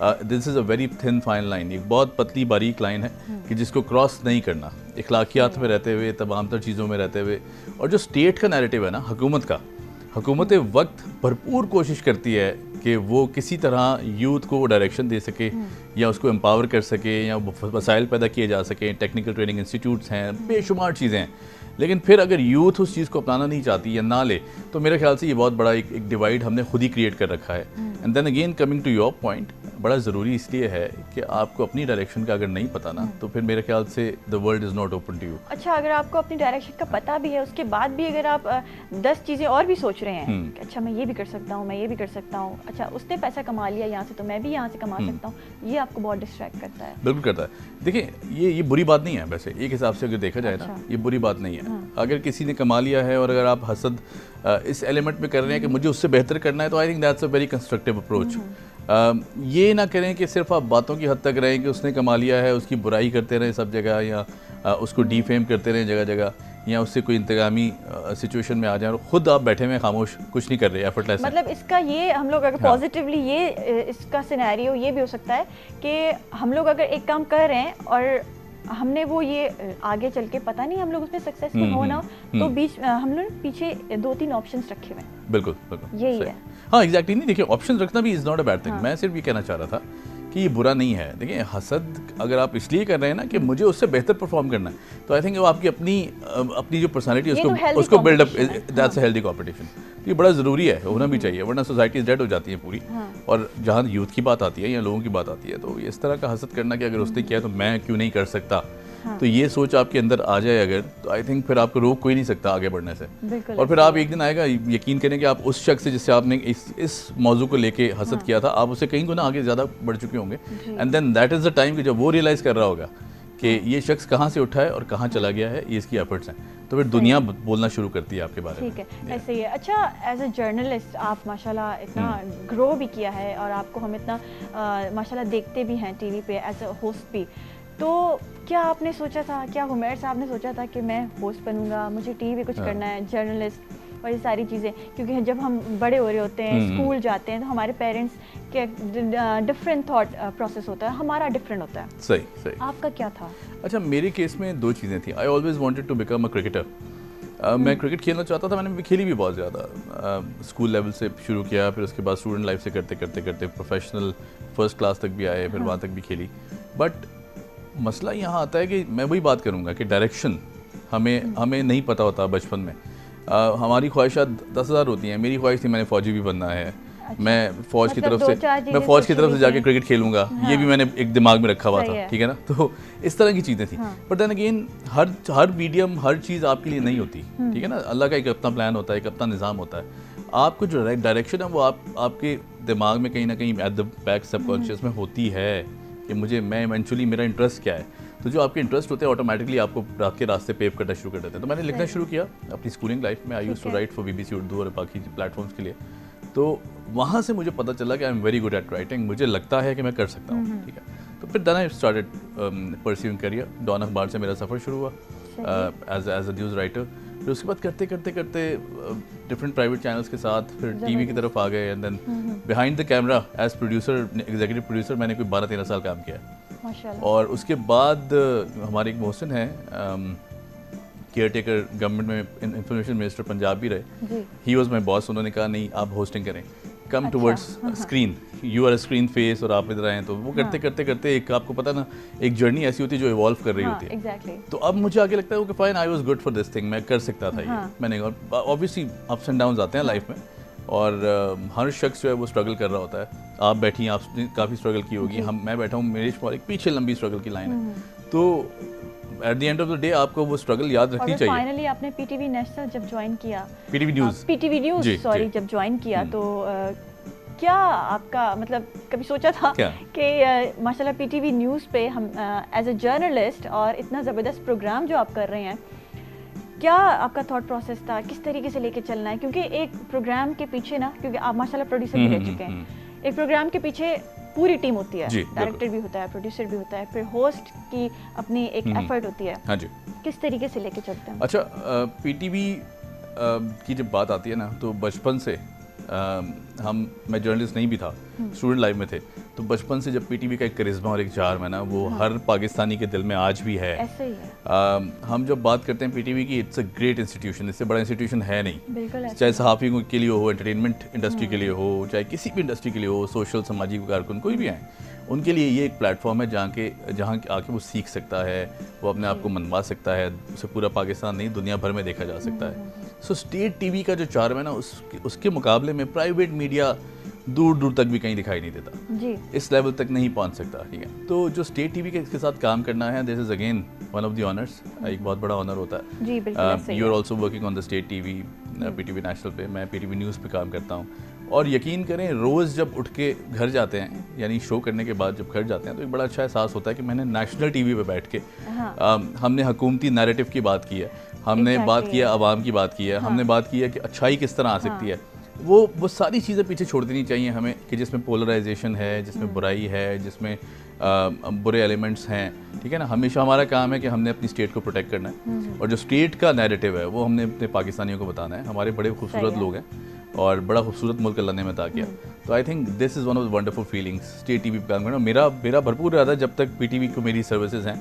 this is a very thin fine line, एक बहुत पतली बारीक लाइन है कि जिसको क्रॉस नहीं करना, इखलाकियात में रहते हुए, तमाम तर चीज़ों में रहते हुए। और जो स्टेट का नैरेटिव है ना, हुकूमत वक्त भरपूर कोशिश करती है कि वो किसी तरह यूथ को डायरेक्शन दे सके या उसको एम्पावर कर सके या वसाइल पैदा किए जा सकें। टेक्निकल ट्रेनिंग इंस्टीट्यूट्स हैं, बेशुमार चीज़ें हैं, लेकिन फिर अगर यूथ उस चीज़ को अपनाना नहीं चाहती या ना ले, तो मेरे ख्याल से ये बहुत बड़ा एक डिवाइड हमने खुद ही क्रिएट कर रखा है। And then again coming to your point, बड़ा ज़रूरी इसलिए है कि आपको अपनी डायरेक्शन का अगर नहीं पता ना, तो फिर मेरे ख्याल से the world is not open to you. अच्छा, अगर आपको अपनी डायरेक्शन का पता भी है, उसके बाद भी अगर आप 10 चीज़ें और भी सोच रहे हैं कि अच्छा मैं ये भी कर सकता हूँ, मैं ये भी कर सकता हूँ, अच्छा उसने पैसा कमा लिया यहाँ से तो मैं भी यहाँ से कमा सकता हूँ, ये आपको बहुत डिस्ट्रैक्ट करता है। बिल्कुल करता है। देखिए ये बुरी बात नहीं है, वैसे एक हिसाब से अगर देखा जाए ना, ये बुरी बात नहीं है। अगर किसी ने कमा लिया है और अगर आप हसद इस एलिमेंट में कर रहे हैं कि मुझे उससे बेहतर करना है, तो I think that's a very constructive approach. ये ना करें कि सिर्फ आप बातों की हद तक रहें कि उसने कमा लिया है, उसकी बुराई करते रहें सब जगह, या उसको डीफेम करते रहें जगह जगह, या उससे कोई इंतकामी सिचुएशन में आ जाए और खुद आप बैठे हुए खामोश कुछ नहीं कर रहे, एफर्टलेस। मतलब इसका ये हम लोग अगर पॉजिटिवली ये इसका सिनेरियो ये भी हो सकता है कि हम लोग अगर एक काम कर रहे हैं और हमने वो ये आगे चल के पता नहीं हम लोग उसमें सक्सेसफुल हो ना, तो बीच हम लोग पीछे 2-3 ऑप्शंस रखे हुए हैं। बिल्कुल यही है। हाँ एग्जैक्टली। नहीं देखिए, ऑप्शन रखना भी is not a bad thing. मैं सिर्फ ये कहना चाह रहा था कि ये बुरा नहीं है। देखिए, हसद अगर आप इसलिए कर रहे हैं ना कि मुझे उससे बेहतर परफॉर्म करना है, तो आई थिंक वो आपकी अपनी जो पर्सनालिटी है उसको buildup, that's a healthy competition. तो ये बड़ा ज़रूरी है, होना भी चाहिए, वरना सोसाइटी डेड हो जाती है पूरी। और जहाँ यूथ की बात आती है या लोगों की बात आती है, तो इस तरह का हसद करना कि अगर उसने किया तो मैं क्यों नहीं कर सकता, तो ये सोच आपके अंदर आ जाए अगर, तो आई थिंक फिर आपको रोक कोई नहीं सकता आगे बढ़ने से। और फिर आप एक दिन आएगा, यकीन करें कि आप उस शख्स से जिससे आपने इस मौजू को लेके हसद किया था, आप उससे कहीं गुना आगे ज़्यादा बढ़ चुके होंगे। And then that is the time कि जब वो रियलाइज़ कर रहा होगा कि ये शख्स कहाँ से उठा है और कहाँ चला गया है, ये इसकी एफर्ट्स हैं, तो फिर दुनिया बोलना शुरू करती है आपके बारे में। ठीक है, ऐसे ही है। अच्छा, एज अ जर्नलिस्ट आप माशाल्लाह इतना ग्रो भी किया है और आपको हम इतना माशाल्लाह देखते भी हैं टीवी पे एज अ होस्ट भी, तो क्या आपने सोचा था, क्या हुमैर साहब ने सोचा था कि मैं होस्ट बनूंगा, मुझे टीवी पे कुछ करना है, जर्नलिस्ट और ये सारी चीज़ें? क्योंकि जब हम बड़े हो रहे होते हैं, स्कूल जाते हैं, तो हमारे पेरेंट्स के डिफरेंट थॉट प्रोसेस होता है, हमारा डिफरेंट होता है। सही। आपका क्या था? अच्छा, मेरे केस में 2 चीज़ें थी। I always wanted to become a cricketer. मैं क्रिकेट खेलना चाहता था, मैंने खेली भी बहुत ज़्यादा। स्कूल लेवल से शुरू किया, फिर उसके बाद स्टूडेंट लाइफ से करते प्रोफेशनल फर्स्ट क्लास तक भी आए, फिर वहाँ तक भी खेली। बट मसला यहाँ आता है कि मैं वही बात करूँगा कि डायरेक्शन हमें नहीं पता होता बचपन में। हमारी ख्वाहिशात 10,000 होती हैं। मेरी ख्वाहिश थी मैंने फ़ौजी भी बनना है। अच्छा। मैं फ़ौज की तरफ से जाके क्रिकेट खेलूंगा। हाँ। ये भी मैंने एक दिमाग में रखा हुआ था, ठीक है ना। तो इस तरह की चीज़ें थी। बट देन अगेन हर मीडियम, हर चीज़ आपके लिए नहीं होती, ठीक है ना। अल्लाह का एक अपना प्लान होता है, एक अपना निज़ाम होता है। आपको जो डायरेक्शन है वो आपके दिमाग में कहीं ना कहीं एट द बैक सबकॉन्शियस में होती है कि मैं इवेंचुअली मेरा इंटरेस्ट क्या है। तो जो आपके इंटरेस्ट होते हैं ऑटोमेटिकली आपको रात के रास्ते पेव करना शुरू कर देते हैं। तो मैंने लिखना शुरू किया अपनी स्कूलिंग लाइफ में। I used to write for BBC Urdu और बाकी प्लेटफॉर्म्स के लिए। तो वहाँ से मुझे पता चला कि I am very good at writing, मुझे लगता है कि मैं कर सकता हूँ, ठीक है। तो फिर then I started pursuing career. Dawn अखबार से मेरा सफ़र शुरू हुआ एज अ न्यूज़ राइटर। फिर उसके बाद करते करते करते डिफरेंट प्राइवेट चैनल्स के साथ फिर टीवी की तरफ आ गए, and then behind the camera as producer, executive producer मैंने कोई 12-13 साल काम किया। माशाल्लाह। और उसके बाद हमारे एक मोहसिन हैं, केयर टेकर गवर्नमेंट में इंफॉर्मेशन मिनिस्टर पंजाब भी रहे, ही वॉज माई बॉस। उन्होंने कहा नहीं आप होस्टिंग करें, come towards screen, you are a screen face और आप इधर आए। तो वो करते करते करते एक आपको पता ना एक जर्नी ऐसी होती है जो इवॉल्व कर रही होती है। एग्जैक्टली। तो अब मुझे आगे लगता है कि fine I was good for this thing, मैं कर सकता था ये। मैंने ऑब्वियसली अप्स एंड डाउन्स आते हैं लाइफ में, और हर शख्स जो है वो स्ट्रगल कर रहा होता है। आप बैठी हैं, आपने काफ़ी स्ट्रगल की होगी, मैं बैठा हूँ, मेरे एक पीछे लंबी स्ट्रगल की लाइन है। तो at the end of the day आपको वो स्ट्रगल याद रखनी चाहिए। फाइनली आपने पीटीवी नेशनल जब ज्वाइन किया, पीटीवी न्यूज़ सॉरी जब ज्वाइन किया, तो क्या आपका मतलब कभी सोचा था कि माशाल्लाह पीटीवी न्यूज़ पे हम एज अ जर्नलिस्ट और इतना ज़बरदस्त प्रोग्राम जो आप कर रहे हैं, क्या आपका थॉट प्रोसेस था, किस तरीके से लेके चलना है? क्योंकि एक प्रोग्राम के पीछे ना, क्योंकि आप माशाल्लाह प्रोड्यूसर भी रह चुके हैं, एक प्रोग्राम के पीछे पूरी टीम होती है, डायरेक्टर भी होता है, प्रोड्यूसर भी होता है, फिर होस्ट की अपनी एक एफर्ट होती है। हाँ जी। किस तरीके से लेके चलते हैं? अच्छा, पीटीवी की जब बात आती है ना, तो बचपन से मैं जर्नलिस्ट नहीं भी था, स्टूडेंट लाइफ में थे, तो बचपन से जब पीटीवी का एक करिश्मा और एक चार्म है ना, वो हर पाकिस्तानी के दिल में आज भी है। ऐसे ही है। हम जब बात करते हैं पीटीवी की, इट्स अ ग्रेट इंस्टीट्यूशन, इससे बड़ा इंस्टीट्यूशन है नहीं। बिल्कुल। चाहे सहाफ़ी के लिए हो, एंटरटेनमेंट इंडस्ट्री के लिए हो, चाहे किसी भी इंडस्ट्री के लिए हो, सोशल सामाजिक कारकुन कोई भी आए, उनके लिए ये एक प्लेटफॉर्म है जहाँ आके वो सीख सकता है, वो अपने आप को मनवा सकता है, उसे पूरा पाकिस्तान नहीं दुनिया भर में देखा जा सकता है। सो स्टेट टीवी का जो चार्म है ना, उसके मुकाबले में प्राइवेट मीडिया दूर दूर तक भी कहीं दिखाई नहीं देता जी। इस लेवल तक नहीं पहुंच सकता। ठीक है, तो जो स्टेट टीवी के साथ काम करना है, this is again one of the honours, एक बहुत बड़ा ऑनर होता है जी। बिल्कुल। You are also working on the state TV, PTV national पे, मैं पीटीवी न्यूज़ पे काम करता हूँ। और यकीन करें, रोज़ जब उठ के घर जाते हैं, यानी शो करने के बाद जब घर जाते हैं, तो एक बड़ा अच्छा एहसास होता है कि मैंने नेशनल टीवी पे बैठ के हमने हुकूमती नैरेटिव की बात की है, हमने बात की है आवाम की बात की है, हमने बात की है कि अच्छाई किस तरह आ सकती है। वो सारी चीज़ें पीछे छोड़ देनी चाहिए हमें, कि जिसमें पोलराइजेशन है, जिसमें बुराई है, जिसमें बुरे एलिमेंट्स हैं। ठीक है ना, हमेशा हमारा काम है कि हमने अपनी स्टेट को प्रोटेक्ट करना है, और जो स्टेट का नैरेटिव है वो हमने अपने पाकिस्तानियों को बताना है। हमारे बड़े खूबसूरत लोग हैं और बड़ा खूबसूरत मुल्क अल्लाह ने में अता किया। तो I think this is one of the wonderful feelings, state TV पे काम करना। मेरा भरपूर इरादा जब तक पीटीवी को मेरी सर्विसेज हैं,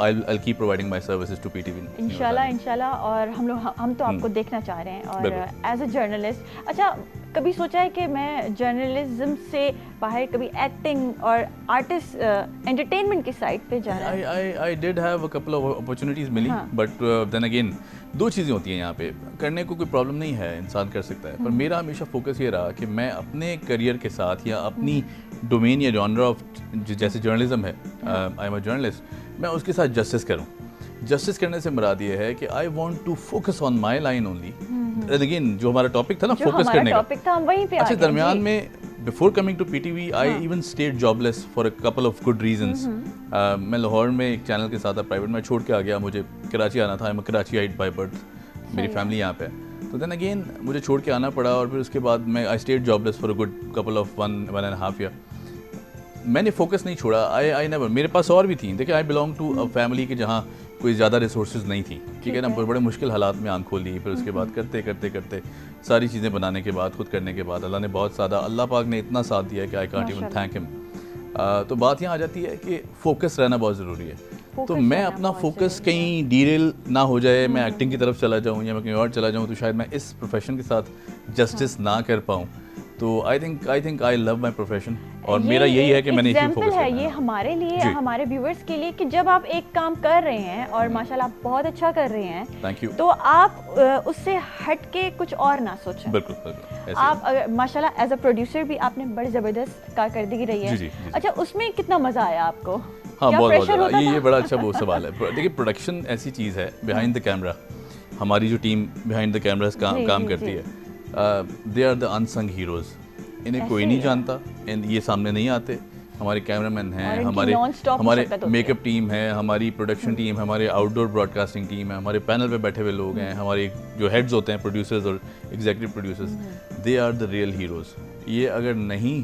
I keep providing my services to PTV इंशाल्लाह। और हम तो आपको देखना चाह रहे हैं, और एज अ जर्नलिस्ट, अच्छा कभी सोचा है कि मैं जर्नलिज्म से बाहर कभी एक्टिंग और आर्टिस्ट एंटरटेनमेंट की साइड पे जाना है? I did have a couple of opportunities मिली, बट देन अगेन दो चीज़ें होती हैं यहाँ पे, करने को कोई प्रॉब्लम नहीं है, इंसान कर सकता है, पर मेरा हमेशा फोकस ये रहा कि मैं अपने करियर के साथ या अपनी डोमेन या जॉनर ऑफ जैसे जर्नलिज्म है, आई एम अ जर्नलिस्ट, मैं उसके साथ जस्टिस करूँ। जस्टिस करने से मुराद ये है कि I want to focus on my line only. Again जो हमारा टॉपिक था ना, फोकस करने का, टॉपिक था, हम वहीं पे अच्छा, दरमियान में before coming to PTV I even stayed jobless for a couple of good reasons. मैं लाहौर में एक चैनल के साथ प्राइवेट में छोड़ के आ गया, मुझे कराची आना था, मैं कराचीआइट बाय बर्थ, मेरी फैमिली यहाँ पे, तो देन अगेन मुझे छोड़ के आना पड़ा, और फिर उसके बाद मैं I stayed jobless for a good couple of 1.5 year. मैंने फोकस नहीं छोड़ा, आई नेवर, मेरे पास और भी थी, देखिए I belong to a family के जहाँ कोई ज़्यादा रिसोर्सेज नहीं थी, ठीक है ना, बड़े मुश्किल हालात में आंख खोल ली। फिर उसके बाद करते करते करते सारी चीज़ें बनाने के बाद, खुद करने के बाद, अल्लाह ने बहुत ज़्यादा, अल्लाह पाक ने इतना साथ दिया कि I can't even thank him. तो बात यहाँ आ जाती है कि फोकस रहना बहुत ज़रूरी है। तो मैं अपना फोकस कहीं डीरेल ना हो जाए, मैं एक्टिंग की तरफ चला जाऊँ या मैं कहीं और चला जाऊँ, तो शायद मैं इस प्रोफेशन के साथ जस्टिस ना कर पाऊँ। तो I think I love my profession, और मेरा यही है कि मैंने इसी फोकस करना है। ये हमारे लिए, हमारे व्यूअर्स के लिए, कि जब आप एक काम कर रहे हैं और माशाल्लाह आप बहुत अच्छा कर रहे हैं, थैंक यू, तो आप उससे हट के कुछ और ना सोचें। बिल्कुल बिल्कुल। आप अगर माशाल्लाह एज अ प्रोड्यूसर भी आपने बड़ी ज़बरदस्त कारकर्दगी रही है। जी। अच्छा, उसमें कितना मज़ा आया आपको? हाँ, बहुत ज़्यादा। ये बड़ा अच्छा वो सवाल है। देखिए, प्रोडक्शन ऐसी चीज़ है, बिहाइंड द कैमरा हमारी जो टीम बिहाइंड द कैमरास काम करती है, they are the unsung heroes. इन्हें कोई नहीं जानता, ये सामने नहीं आते। हमारे कैमरामैन हैं, हमारे मेकअप टीम है, हमारी प्रोडक्शन टीम, हमारे आउटडोर ब्रॉडकास्टिंग टीम है, हमारे पैनल पे बैठे हुए लोग हैं, हमारे जो हेड्स होते हैं, प्रोड्यूसर्स और executive producers, they are the real heroes. ये अगर नहीं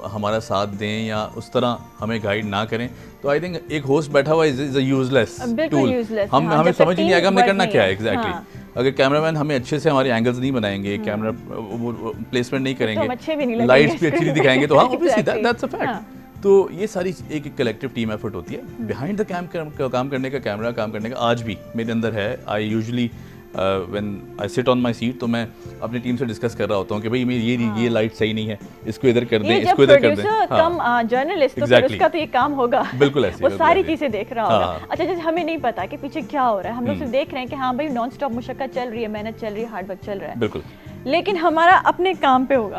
हमारा साथ दें या उस तरह हमें गाइड ना करें, तो आई थिंक एक होस्ट बैठा हुआ इज अ यूजलेस टूल। हम हमें समझ ही नहीं आएगा हमने करना क्या है एग्जैक्टली। अगर कैमरामैन हमें अच्छे से हमारे एंगल्स नहीं बनाएंगे, कैमरा प्लेसमेंट नहीं करेंगे, लाइट्स भी अच्छी नहीं दिखाएंगे, तो हाँ ऑब्वियसली दैट्स अ फैक्ट। तो ये सारी एक कलेक्टिव टीम एफर्ट होती है। बिहाइंड द काम करने का, कैमरा काम करने का आज भी मेरे अंदर है। I usually when I sit on my seat, तो मैं अपनी टीम से डिस्कस कर रहा होता हूँ कि भाई ये लाइट सही नहीं है, इसको इधर कर दें, इसको इधर कर दें। कम जर्नलिस्ट तो फिर उसका तो ये काम होगा, बिल्कुल ऐसे वो सारी चीजें देख रहा होगा। अच्छा, जैसे हमें नहीं पता कि पीछे क्या हो रहा है, हम लोग सिर्फ देख रहे हैं कि हाँ भाई नॉन स्टॉप मुशक्कत चल रही है, मेहनत चल रही है, हार्ड वर्क चल रहा है, बिल्कुल, लेकिन हमारा अपने काम पे होगा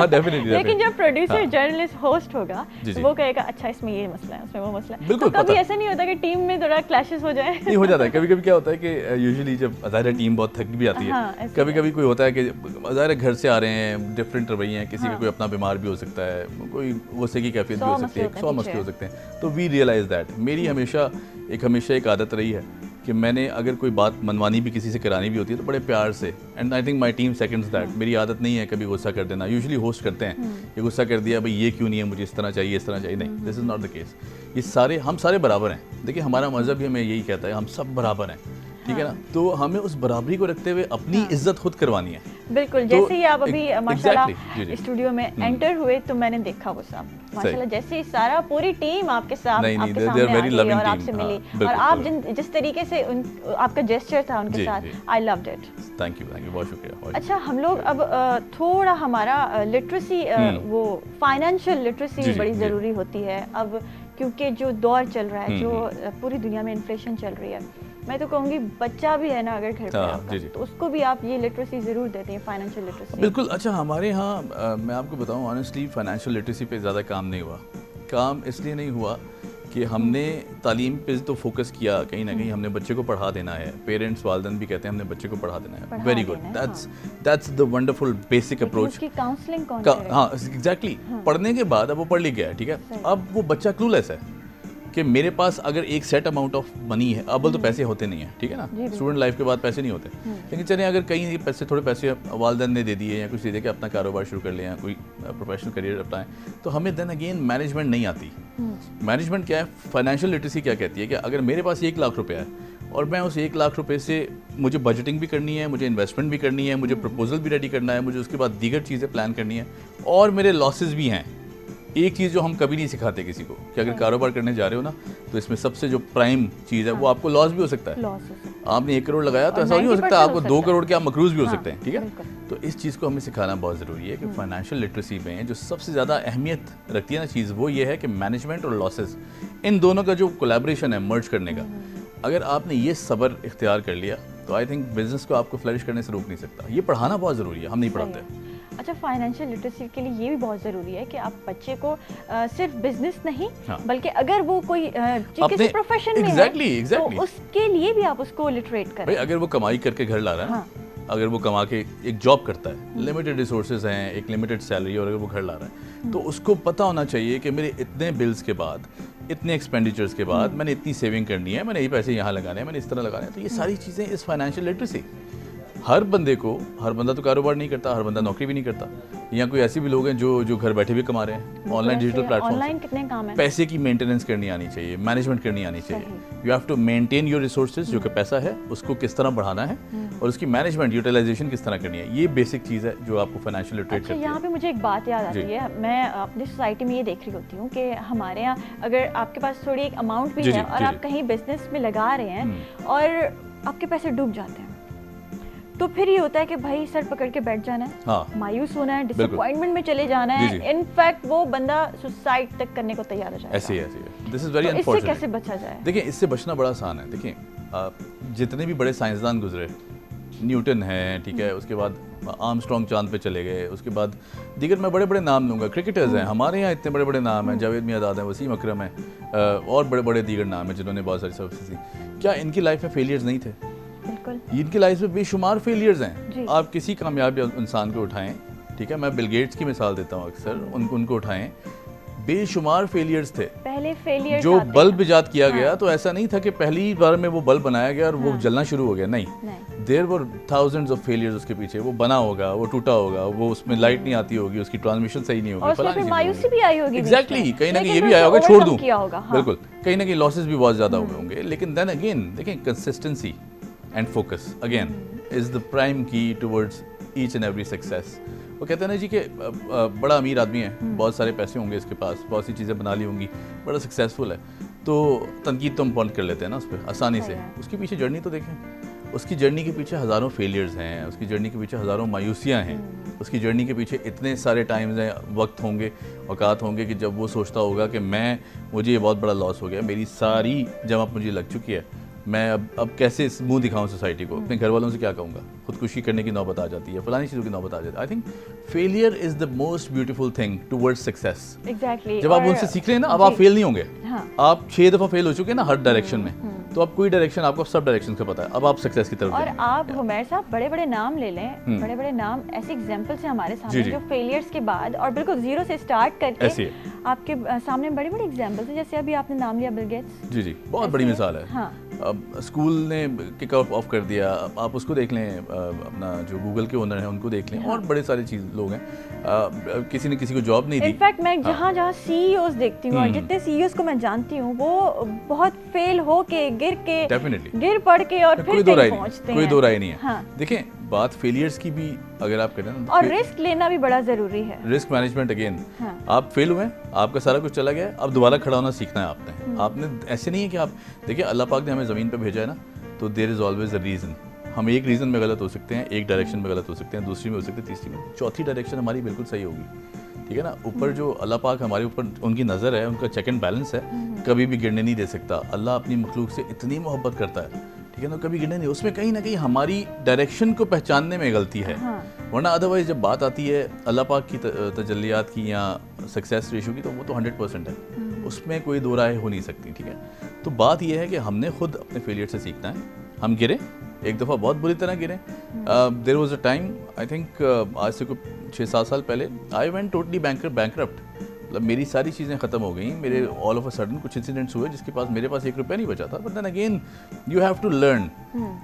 डेफिनेटली। लेकिन जब प्रोड्यूसर, जर्नलिस्ट, होस्ट होगा तो वो कहेगा अच्छा इसमें ये मसला है, उसमें वो मसला है। बिल्कुल, तो कभी ऐसा नहीं होता कि टीम में थोड़ा क्लैशेस हो जाए? नहीं, हो जाता है कभी कभी। क्या होता है कि यूजुअली जब ज़ाहिर टीम बहुत थक भी आती है, कभी कभी कोई होता है कि ज़ाहिर घर से आ रहे हैं, डिफरेंट रवैये हैं, किसी का कोई अपना बीमार भी हो सकता है, कोई गुस्से की कैफियत भी हो सकती है, 100 मसले हो सकते हैं। तो वी रियलाइज दैट। मेरी हमेशा एक आदत रही है कि मैंने अगर कोई बात मनवानी भी, किसी से करानी भी होती है, तो बड़े प्यार से, and I think my team seconds that. मेरी आदत नहीं है कभी गुस्सा कर देना। यूजुअली होस्ट करते हैं, ये गुस्सा कर दिया, भाई ये क्यों नहीं है, मुझे इस तरह चाहिए, इस तरह चाहिए। नहीं, this is not the case. ये हम सारे बराबर हैं। देखिए हमारा मज़हब भी हमें यही कहता है, हम सब बराबर हैं, ठीक है ना। तो हमें उस बराबरी को रखते हुए अपनी इज्जत खुद करवानी है। बिल्कुल, जैसे ही आप अभी माशाल्लाह स्टूडियो में एंटर हुए तो मैंने देखा वो सब माशाल्लाह, जैसे ही सारा पूरी टीम आपके साथ आपके सामने आई और आपसे मिली, और आप जिस तरीके से आपका जेस्चर था उनके साथ, I loved it. Thank you, बहुत शुक्रिया। अच्छा, हम लोग अब थोड़ा हमारा लिटरेसी, वो फाइनेंशियल लिटरेसी बड़ी ज़रूरी होती है अब, क्योंकि जो दौर चल रहा है, जो पूरी दुनिया में इन्फ्लेशन चल रही है, मैं तो कहूँगी बच्चा भी है ना अगर घर पे आपका, तो उसको भी आप ये लिटरेसी ज़रूर देते हैं, फाइनेंशियल लिटरेसी। बिल्कुल। अच्छा, हमारे यहाँ मैं आपको बताऊँ ऑनेस्टली, फाइनेंशियल लिटरेसी पे ज़्यादा काम नहीं हुआ। काम इसलिए नहीं हुआ कि हमने तालीम पे तो फोकस किया, कहीं ना कहीं हमने बच्चे को पढ़ा देना है। पेरेंट्स, वालिदैन भी कहते हैं हमने बच्चे को पढ़ा देना है। Very good, that's the wonderful basic approach. उसकी काउंसलिंग कौन करेगा? हाँ एग्जैक्टली। पढ़ने के बाद अब वो पढ़ लिख गया है, ठीक है, अब वो बच्चा क्लूलेस है कि मेरे पास अगर एक सेट अमाउंट ऑफ मनी है, अब तो पैसे होते नहीं है, ठीक है ना, स्टूडेंट लाइफ के बाद पैसे नहीं होते, लेकिन चलिए अगर कहीं पैसे, थोड़े पैसे वालिदैन ने दे दिए या कुछ दे दिया कि अपना कारोबार शुरू कर लें या कोई प्रोफेशनल करियर अपनाएं, तो हमें देन अगेन मैनेजमेंट नहीं आती। मैनेजमेंट क्या है, फाइनेंशियल लिटरेसी क्या कहती है कि अगर मेरे पास 1 लाख रुपया है और मैं उस 1 लाख रुपये से मुझे बजटिंग भी करनी है, मुझे इन्वेस्टमेंट भी करनी है, मुझे प्रपोजल भी रेडी करना है, मुझे उसके बाद दीगर चीज़ें प्लान करनी है, और मेरे लॉसेस भी हैं। एक चीज़ जो हम कभी नहीं सिखाते किसी को कि अगर कारोबार करने जा रहे हो ना, तो इसमें सबसे जो प्राइम चीज़ है वो आपको लॉस भी हो सकता है। आपने 1 करोड़ लगाया तो ऐसा नहीं हो सकता आपको 2 करोड़ के आप मकरूज भी हो सकते हैं, ठीक है। तो इस चीज़ को हमें सिखाना बहुत ज़रूरी है कि फाइनेंशियल लिटरेसी में जो सबसे ज़्यादा अहमियत रखती है ना चीज़, वो ये है कि मैनेजमेंट और लॉसेस, इन दोनों का जो कोलैबोरेशन है, मर्ज करने का, अगर आपने ये सब्र इख्तियार कर लिया तो आई थिंक बिजनेस को आपको फ्लरिश करने से रोक नहीं सकता। ये पढ़ाना बहुत ज़रूरी है, हम नहीं पढ़ाते। अच्छा, फाइनेंशियल लिटरेसी के लिए ये भी बहुत ज़रूरी है कि आप बच्चे को सिर्फ बिजनेस नहीं, बल्कि अगर वो कोई किसी प्रोफेशन में है तो उसके लिए भी आप उसको लिटरेट करें। भाई अगर वो कमाई करके घर ला रहा है, अगर वो कमा के एक जॉब करता है, लिमिटेड रिसोर्सेज हैं, एक लिमिटेड सैलरी, और अगर वो घर ला रहा है, तो उसको पता होना चाहिए कि मेरे इतने बिल्स के बाद, इतने एक्सपेंडिचर्स के बाद मैंने इतनी सेविंग करनी है, मैंने ये पैसे यहाँ लगाने हैं, मैंने इस तरह लगाने हैं। तो ये सारी चीज़ें इस फाइनेंशियल लिटरेसी, हर बंदा तो कारोबार नहीं करता, हर बंदा नौकरी भी नहीं करता। यहाँ कोई ऐसे भी लोग हैं जो घर बैठे भी कमा रहे हैं ऑनलाइन डिजिटल प्लेटफॉर्म। ऑनलाइन कितने काम है। पैसे की मेंटेनेंस करनी आनी चाहिए, मैनेजमेंट करनी आनी चाहिए। You have to maintain your resources, जो कि पैसा है उसको किस तरह बढ़ाना है, और उसकी मैनेजमेंट, यूटिलाइजेशन किस तरह करनी है। ये बेसिक चीज़ है जो आपको फाइनेंशियल लिटरेट करती है। यहाँ पे मुझे एक बात याद आती है, मैं अपनी सोसाइटी में ये देख रही होती हूँ कि हमारे यहाँ अगर आपके पास थोड़ी एक अमाउंट भी है और आप कहीं बिजनेस में लगा रहे हैं और आपके पैसे डूब जाते हैं, तो फिर ये होता है कि भाई सर पकड़ के बैठ जाना है, मायूस होना है, डिसअपॉइंटमेंट में चले जाना है। इनफैक्ट वो बंदा सुसाइड तक करने को तैयार हो जाएगा। ऐसे है। This is very unfortunate. इससे कैसे बचा जाए? देखिए, इससे बचना बड़ा आसान है। देखिए, जितने भी बड़े साइंसदान गुजरे, न्यूटन है, ठीक है, उसके बाद आर्मस्ट्रॉन्ग चांद पे चले गए, उसके बाद दीगर मैं बड़े बड़े नाम लूँगा, क्रिकेटर्स हैं हमारे यहाँ, इतने बड़े बड़े नाम हैं, जावेद मियादाद हैं, वसीम अकरम है, और बड़े बड़े दीगर नाम हैं जिन्होंने बहुत सारी सर्विसेज दी। क्या इनकी लाइफ में फेलियर्स नहीं थे? बिल्कुल। इनकी लाइफ में बेशुमार फेलियर्स हैं। आप किसी कामयाब इंसान को उठाएं, ठीक है, मैं बिल गेट्स की मिसाल देता हूँ अक्सर, उनको उठाएं, बेशुमार फेलियर्स थे। पहले फेलियर जो बल्ब इजाद किया गया तो ऐसा नहीं था कि पहली बार में वो बल्ब बनाया गया और वो जलना शुरू हो गया, नहीं, there were thousands of failures उसके पीछे। वो बना होगा, वो टूटा होगा, वो उसमें लाइट नहीं आती होगी, उसकी ट्रांसमिशन सही नहीं होगी, और मायूसी भी आई होगी, एग्जैक्टली, कहीं ना कहीं ये भी आया होगा, छोड़ दूं, बिल्कुल, कहीं ना कहीं लॉसेस भी बहुत ज्यादा हुए होंगे। लेकिन देन अगेन देखें, consistency and focus again is the prime key towards each and every success. वो कहते हैं ना जी कि बड़ा अमीर आदमी है, बहुत सारे पैसे होंगे इसके पास, बहुत सी चीज़ें बना ली होंगी, बड़ा सक्सेसफुल है, तो तनकीद तो हम पॉइंट कर लेते हैं ना उस पर आसानी से। उसके पीछे जर्नी तो देखें, उसकी जर्नी के पीछे हज़ारों फेलियर्स हैं, उसकी जर्नी के पीछे हज़ारों मायूसियाँ हैं, उसकी जर्नी के पीछे इतने सारे टाइम्स हैं, वक्त होंगे, औकात होंगे कि जब वो सोचता होगा कि मुझे ये बहुत बड़ा लॉस हो गया, मेरी सारी जमा मुझे लग चुकी है, मैं अब कैसे मुंह दिखाऊं सोसाइटी को, अपने घर वालों से क्या कहूँगा, खुदकुशी करने की नौबत आ जाती है, फलानी चीज़ों की नौबत आ जाती है। I think failure is the most beautiful thing towards success. Exactly, जब आप उनसे सीख लें ना, अब आप फेल नहीं होंगे। आप 6 दफ़ा फेल हो चुके हैं ना हर डायरेक्शन में, तो अब कोई डायरेक्शन, आपको सब डायरेक्शन का पता है, अब आप सक्सेस की तरफ और जाएंगे। आप हुमैर साहब बड़े बड़े नाम ले लें, बड़े बड़े नाम, ऐसे एग्जांपल्स हैं हमारे सामने जो फेलियर्स के बाद और बिल्कुल जीरो से स्टार्ट करके आपके सामने बड़े बड़े एग्जांपल्स हैं। जैसे अभी आपने नाम लिया बिल गेट्स, जी बहुत बड़ी मिसाल है। हाँ। अब स्कूल ने किक ऑफ कर दिया, आप उसको देख लें, अपना जो गूगल के ओनर हैं उनको देख लें, और बड़े सारे चीज़ लोग हैं, किसी ने किसी को जॉब नहीं दी। इनफैक्ट मैं जहाँ सीईओज देखती हूँ और जितने सीईओज को मैं जानती हूँ, वो बहुत फेल हो के गिर पड़ के और फिर कहीं पहुँचते हैं। कोई दो राय नहीं है। देखें, बात फेलियर्स की भी अगर आप करें ना, और रिस्क लेना भी बड़ा जरूरी है, रिस्क मैनेजमेंट अगेन। आप फेल हुए, आपका सारा कुछ चला गया, अब दोबारा खड़ा होना सीखना है आपने। ऐसे नहीं है कि आप देखिए, अल्लाह पाक ने हमें ज़मीन पे भेजा है ना, तो there is always a reason. हम एक रीज़न में गलत हो सकते हैं, एक डायरेक्शन में गलत हो सकते हैं, दूसरी में हो सकते हैं, तीसरी में, चौथी डायरेक्शन हमारी बिल्कुल सही होगी, ठीक है ना। ऊपर जो अल्लाह पाक हमारे ऊपर, उनकी नज़र है, उनका चेक एंड बैलेंस है, कभी भी गिरने नहीं दे सकता। अल्लाह अपनी मखलूक से इतनी मोहब्बत करता है, ठीक है ना, कभी गिरने नहीं। उसमें कहीं ना कहीं हमारी डायरेक्शन को पहचानने में गलती है, वरना अदरवाइज जब बात आती है अल्लाह पाक की तजल्लियात की या सक्सेस रेशो की, तो वो तो 100% है, उसमें कोई दो राय हो नहीं सकती, ठीक है। तो बात यह है कि हमने खुद अपने फेलियर से सीखना है। हम गिरे एक दफ़ा, बहुत बुरी तरह गिरे। There was a time, I think आज से कुछ 6-7 साल पहले, आई वेंट टोटली बैंकरप्ट। मतलब मेरी सारी चीज़ें ख़त्म हो गई, मेरे ऑल ऑफ अ सडन कुछ इंसिडेंट्स हुए जिसके पास मेरे पास 1 रुपया नहीं बचा था। But then again you have to learn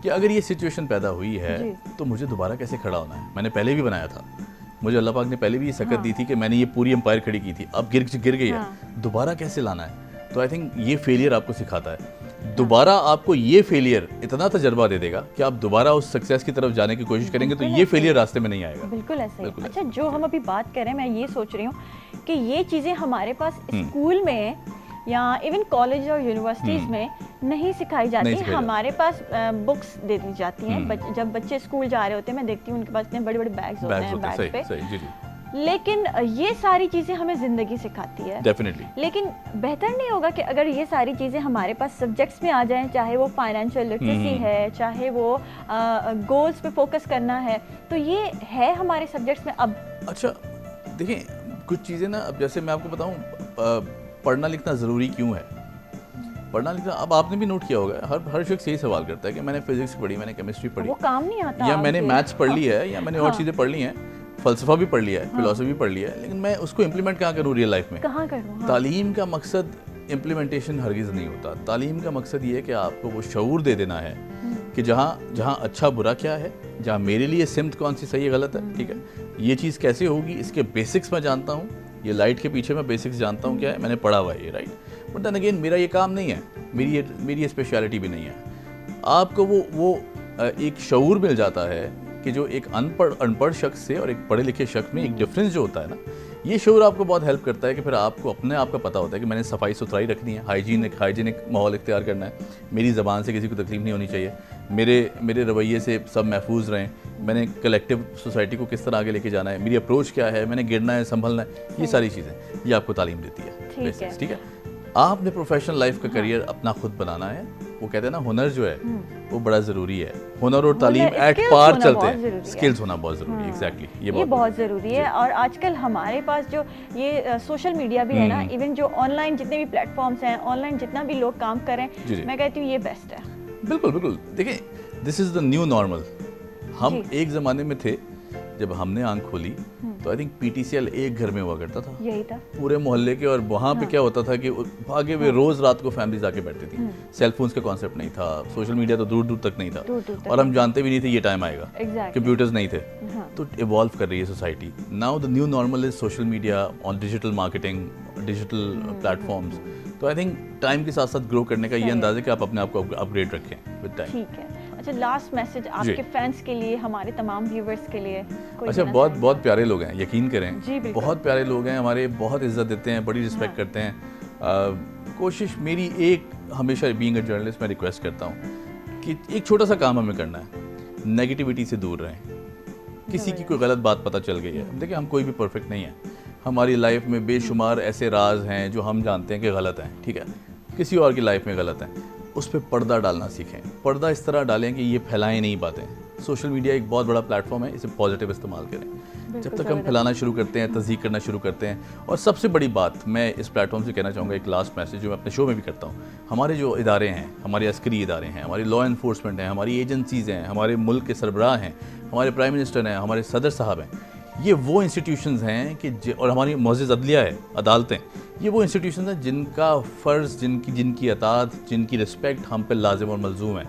कि अगर ये सिचुएशन पैदा हुई है तो मुझे दोबारा कैसे खड़ा होना है। मैंने पहले भी बनाया था, मुझे अल्लाह पाक ने पहले भी ये सकत दी थी कि मैंने ये पूरी एम्पायर खड़ी की थी, अब गिर गई है, दोबारा कैसे लाना है। तो आई थिंक ये फेलियर आपको सिखाता है। दोबारा आपको ये फेलियर इतना तजर्बा दे देगा कि आप दोबारा उस सक्सेस की तरफ जाने की कोशिश करेंगे, तो ये फेलियर रास्ते में नहीं आएगा। बिल्कुल ऐसा ही। अच्छा, जो हम अभी बात करें, मैं ये सोच रही हूँ कि ये चीज़ें हमारे पास स्कूल में या इवन कॉलेज और यूनिवर्सिटीज़ में नहीं सिखाई जाती। हमारे पास बुक्स दे दी जाती हैं, जब बच्चे स्कूल जा रहे होते हैं, मैं देखती हूँ उनके पास इतने बड़े बड़े बैग्स होते हैं बैग पे। लेकिन ये सारी चीज़ें हमें ज़िंदगी सिखाती है, डेफिनेटली। लेकिन बेहतर नहीं होगा कि अगर ये सारी चीज़ें हमारे पास सब्जेक्ट्स में आ जाएं, चाहे वो फाइनेंशियल लिटरेसी है, चाहे वो गोल्स पे फोकस करना है, तो ये है हमारे सब्जेक्ट्स में अब। अच्छा देखिए, कुछ चीज़ें ना, अब जैसे मैं आपको बताऊँ, पढ़ना लिखना ज़रूरी क्यों है। पढ़ना लिखना, अब आपने भी नोट किया होगा, हर शख्स यही सवाल करता है कि मैंने फिजिक्स पढ़ी, मैंने केमिस्ट्री पढ़ी, वो काम नहीं आता, या मैंने मैथ्स पढ़ ली है, या मैंने और चीज़ें पढ़ ली हैं, फ़लसफ़ा भी पढ़ लिया है, फिलॉसफी पढ़ लिया है, लेकिन मैं उसको इम्प्लीमेंट कहाँ करूँ रियल लाइफ में, कहाँ करूँ। तालीम का मकसद इम्प्लीमेंटेशन हरगिज़ नहीं होता। तालीम का मकसद ये है कि आपको वो शऊर दे देना है कि जहाँ अच्छा बुरा क्या है, जहाँ मेरे लिए सिमत कौन सी सही है गलत है, ठीक है, ये चीज़ कैसे होगी, इसके बेसिक्स मैं जानता हूँ, ये लाइट के पीछे मैं बेसिक्स जानता हूँ क्या है, मैंने पढ़ा हुआ है ये, राइट। बट देन अगेन मेरा ये काम नहीं है, मेरी ये स्पेशलिटी भी नहीं है। आपको वो एक शऊर मिल जाता है कि जो एक अनपढ़ शख्स से और एक पढ़े लिखे शख्स में एक डिफरेंस जो होता है ना, ये शऊर आपको बहुत हेल्प करता है कि फिर आपको अपने आप का पता होता है कि मैंने सफाई सुथराई रखनी है, हाइजीनिक माहौल इख्तियार करना है, मेरी ज़बान से किसी को तकलीफ नहीं होनी चाहिए, मेरे रवैये से सब महफूज रहें, मैंने कलेक्टिव सोसाइटी को किस तरह आगे लेके जाना है, मेरी अप्रोच क्या है, मैंने गिरना है, संभलना है, ये सारी चीज़ें ये आपको तालीम देती है। ठीक है, आपने प्रोफेशनल लाइफ का करियर अपना खुद बनाना है। वो कहते हैं ना, हुनर जो है वो बड़ा ज़रूरी है। हुनर और तालीम एट पार चलते हैं, स्किल्स होना बहुत ज़रूरी है। एग्जैक्टली, ये बहुत ज़रूरी है। और आजकल हमारे पास जो ये सोशल मीडिया भी है ना, इवन जो ऑनलाइन जितने भी प्लेटफॉर्म्स हैं, ऑनलाइन जितना भी लोग काम कर रहे हैं, मैं कहती हूँ ये बेस्ट है। बिल्कुल बिल्कुल। देखिए, this is the new normal. हम एक ज़माने में थे जब हमने आंख खोली तो आई थिंक पीटीसीएल एक घर में हुआ करता था, यही था पूरे मोहल्ले के। और वहाँ पे क्या होता था कि भागे हुए रोज रात को फैमिलीज आके बैठती थी। सेल फोन्स का कॉन्सेप्ट नहीं था, सोशल मीडिया तो दूर दूर तक नहीं था, दूर तक और हम जानते भी नहीं थे ये टाइम आएगा। कंप्यूटर्स नहीं थे। तो इवॉल्व कर रही है society. Now the new normal is social media on digital marketing, digital platforms. तो आई थिंक टाइम के साथ साथ ग्रो करने का ये अंदाज़ है कि आप अपने आप को अपग्रेड रखें विद टाइम। ठीक है। अच्छा, लास्ट मैसेज आपके फैंस के लिए, हमारे तमाम व्यूवर्स के लिए कोई अच्छा, देना बहुत चाहेंगे? बहुत प्यारे लोग हैं, यकीन करें। जी, बिल्कुल। बहुत प्यारे लोग हैं हमारे, बहुत इज्जत देते हैं, बड़ी रिस्पेक्ट करते हैं। कोशिश मेरी एक हमेशा बीइंग अ जर्नलिस्ट मैं रिक्वेस्ट करता हूँ कि एक छोटा सा काम हमें करना है, नेगेटिविटी से दूर रहें। किसी की कोई गलत बात पता चल गई है, देखिए हम कोई भी परफेक्ट नहीं है, हमारी लाइफ में बेशुमार ऐसे राज हैं जो हम जानते हैं कि गलत हैं, ठीक है, किसी और की लाइफ में गलत हैं, उस पर पर्दा डालना सीखें। पर्दा इस तरह डालें कि ये फैलाएं नहीं बातें। सोशल मीडिया एक बहुत बड़ा प्लेटफॉर्म है, इसे पॉजिटिव इस्तेमाल करें। जब तक हम फैलाना शुरू करते हैं, तस्दीक करना शुरू करते हैं। और सबसे बड़ी बात मैं इस प्लेटफॉर्म से कहना चाहूँगा, एक लास्ट मैसेज जो मैं अपने शो में भी करता हूँ, हमारे जो इदारे हैं, हमारे अस्करी इदारे हैं, हमारी लॉ इन्फोर्समेंट हैं, हमारी एजेंसीज़ हैं, हमारे मुल्क के सरबराह हैं, हमारे प्राइम मिनिस्टर हैं, हमारे सदर साहब हैं, ये वो इंस्टीट्यूशंस हैं कि और हमारी मुअज़्ज़ज़ अदलिया है, अदालतें, ये वो इंस्टीट्यूशंस हैं जिनका फ़र्ज़, जिनकी अतात, जिनकी रिस्पेक्ट हम पे लाजिम और मलजूम है।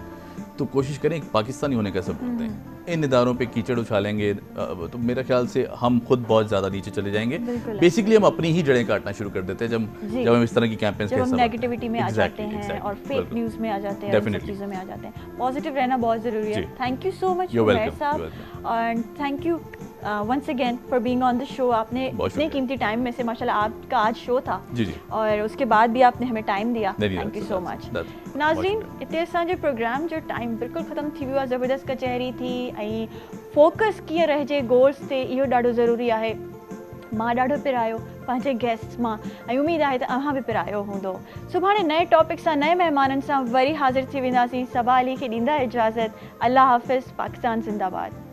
तो कोशिश करें एक पाकिस्तानी होने का सबूत दें। इन इदारों पे कीचड़ उछालेंगे तो मेरा ख्याल से हम खुद बहुत ज़्यादा नीचे चले जाएंगे। बेसिकली हम अपनी ही जड़ें काटना शुरू कर देते हैं जब हम इस तरह की कैंपेन्स जब हम नेगेटिविटी में आ जाते हैं और फेक न्यूज़ में आ जाते हैं, और चीज़ों में आ जाते हैं। पॉजिटिव रहना बहुत ज़रूरी है। Thank you so much Umair Sahab, and thank you once again for being on the show. आपने इतने कीमती टाइम में से, माशाल्लाह आपका आज शो था जी जी, और उसके बाद भी आपने हमें टाइम दिया। Thank you so much. नाज़रीन, इतने असांजे प्रोग्राम जो टाइम बिल्कुल ख़त्म थी वियो आहे। ज़बरदस्त कचहरी थी ऐं फोकस कीअं रहिजे गोल्स ते, इहो ॾाढो ज़रूरी आहे। मां ॾाढो पिरायो पंहिंजे गेस्ट मां, ऐं उमेद आहे त अव्हां बि पिरायो हूंदो। सुभाणे नए टॉपिक सां, नए महिमाननि सां वरी हाज़िर थी वेंदासीं। सबा अली खे ॾींदा इजाज़त। अल्लाह हाफ़िज़। पाकिस्तान ज़िंदाबाद।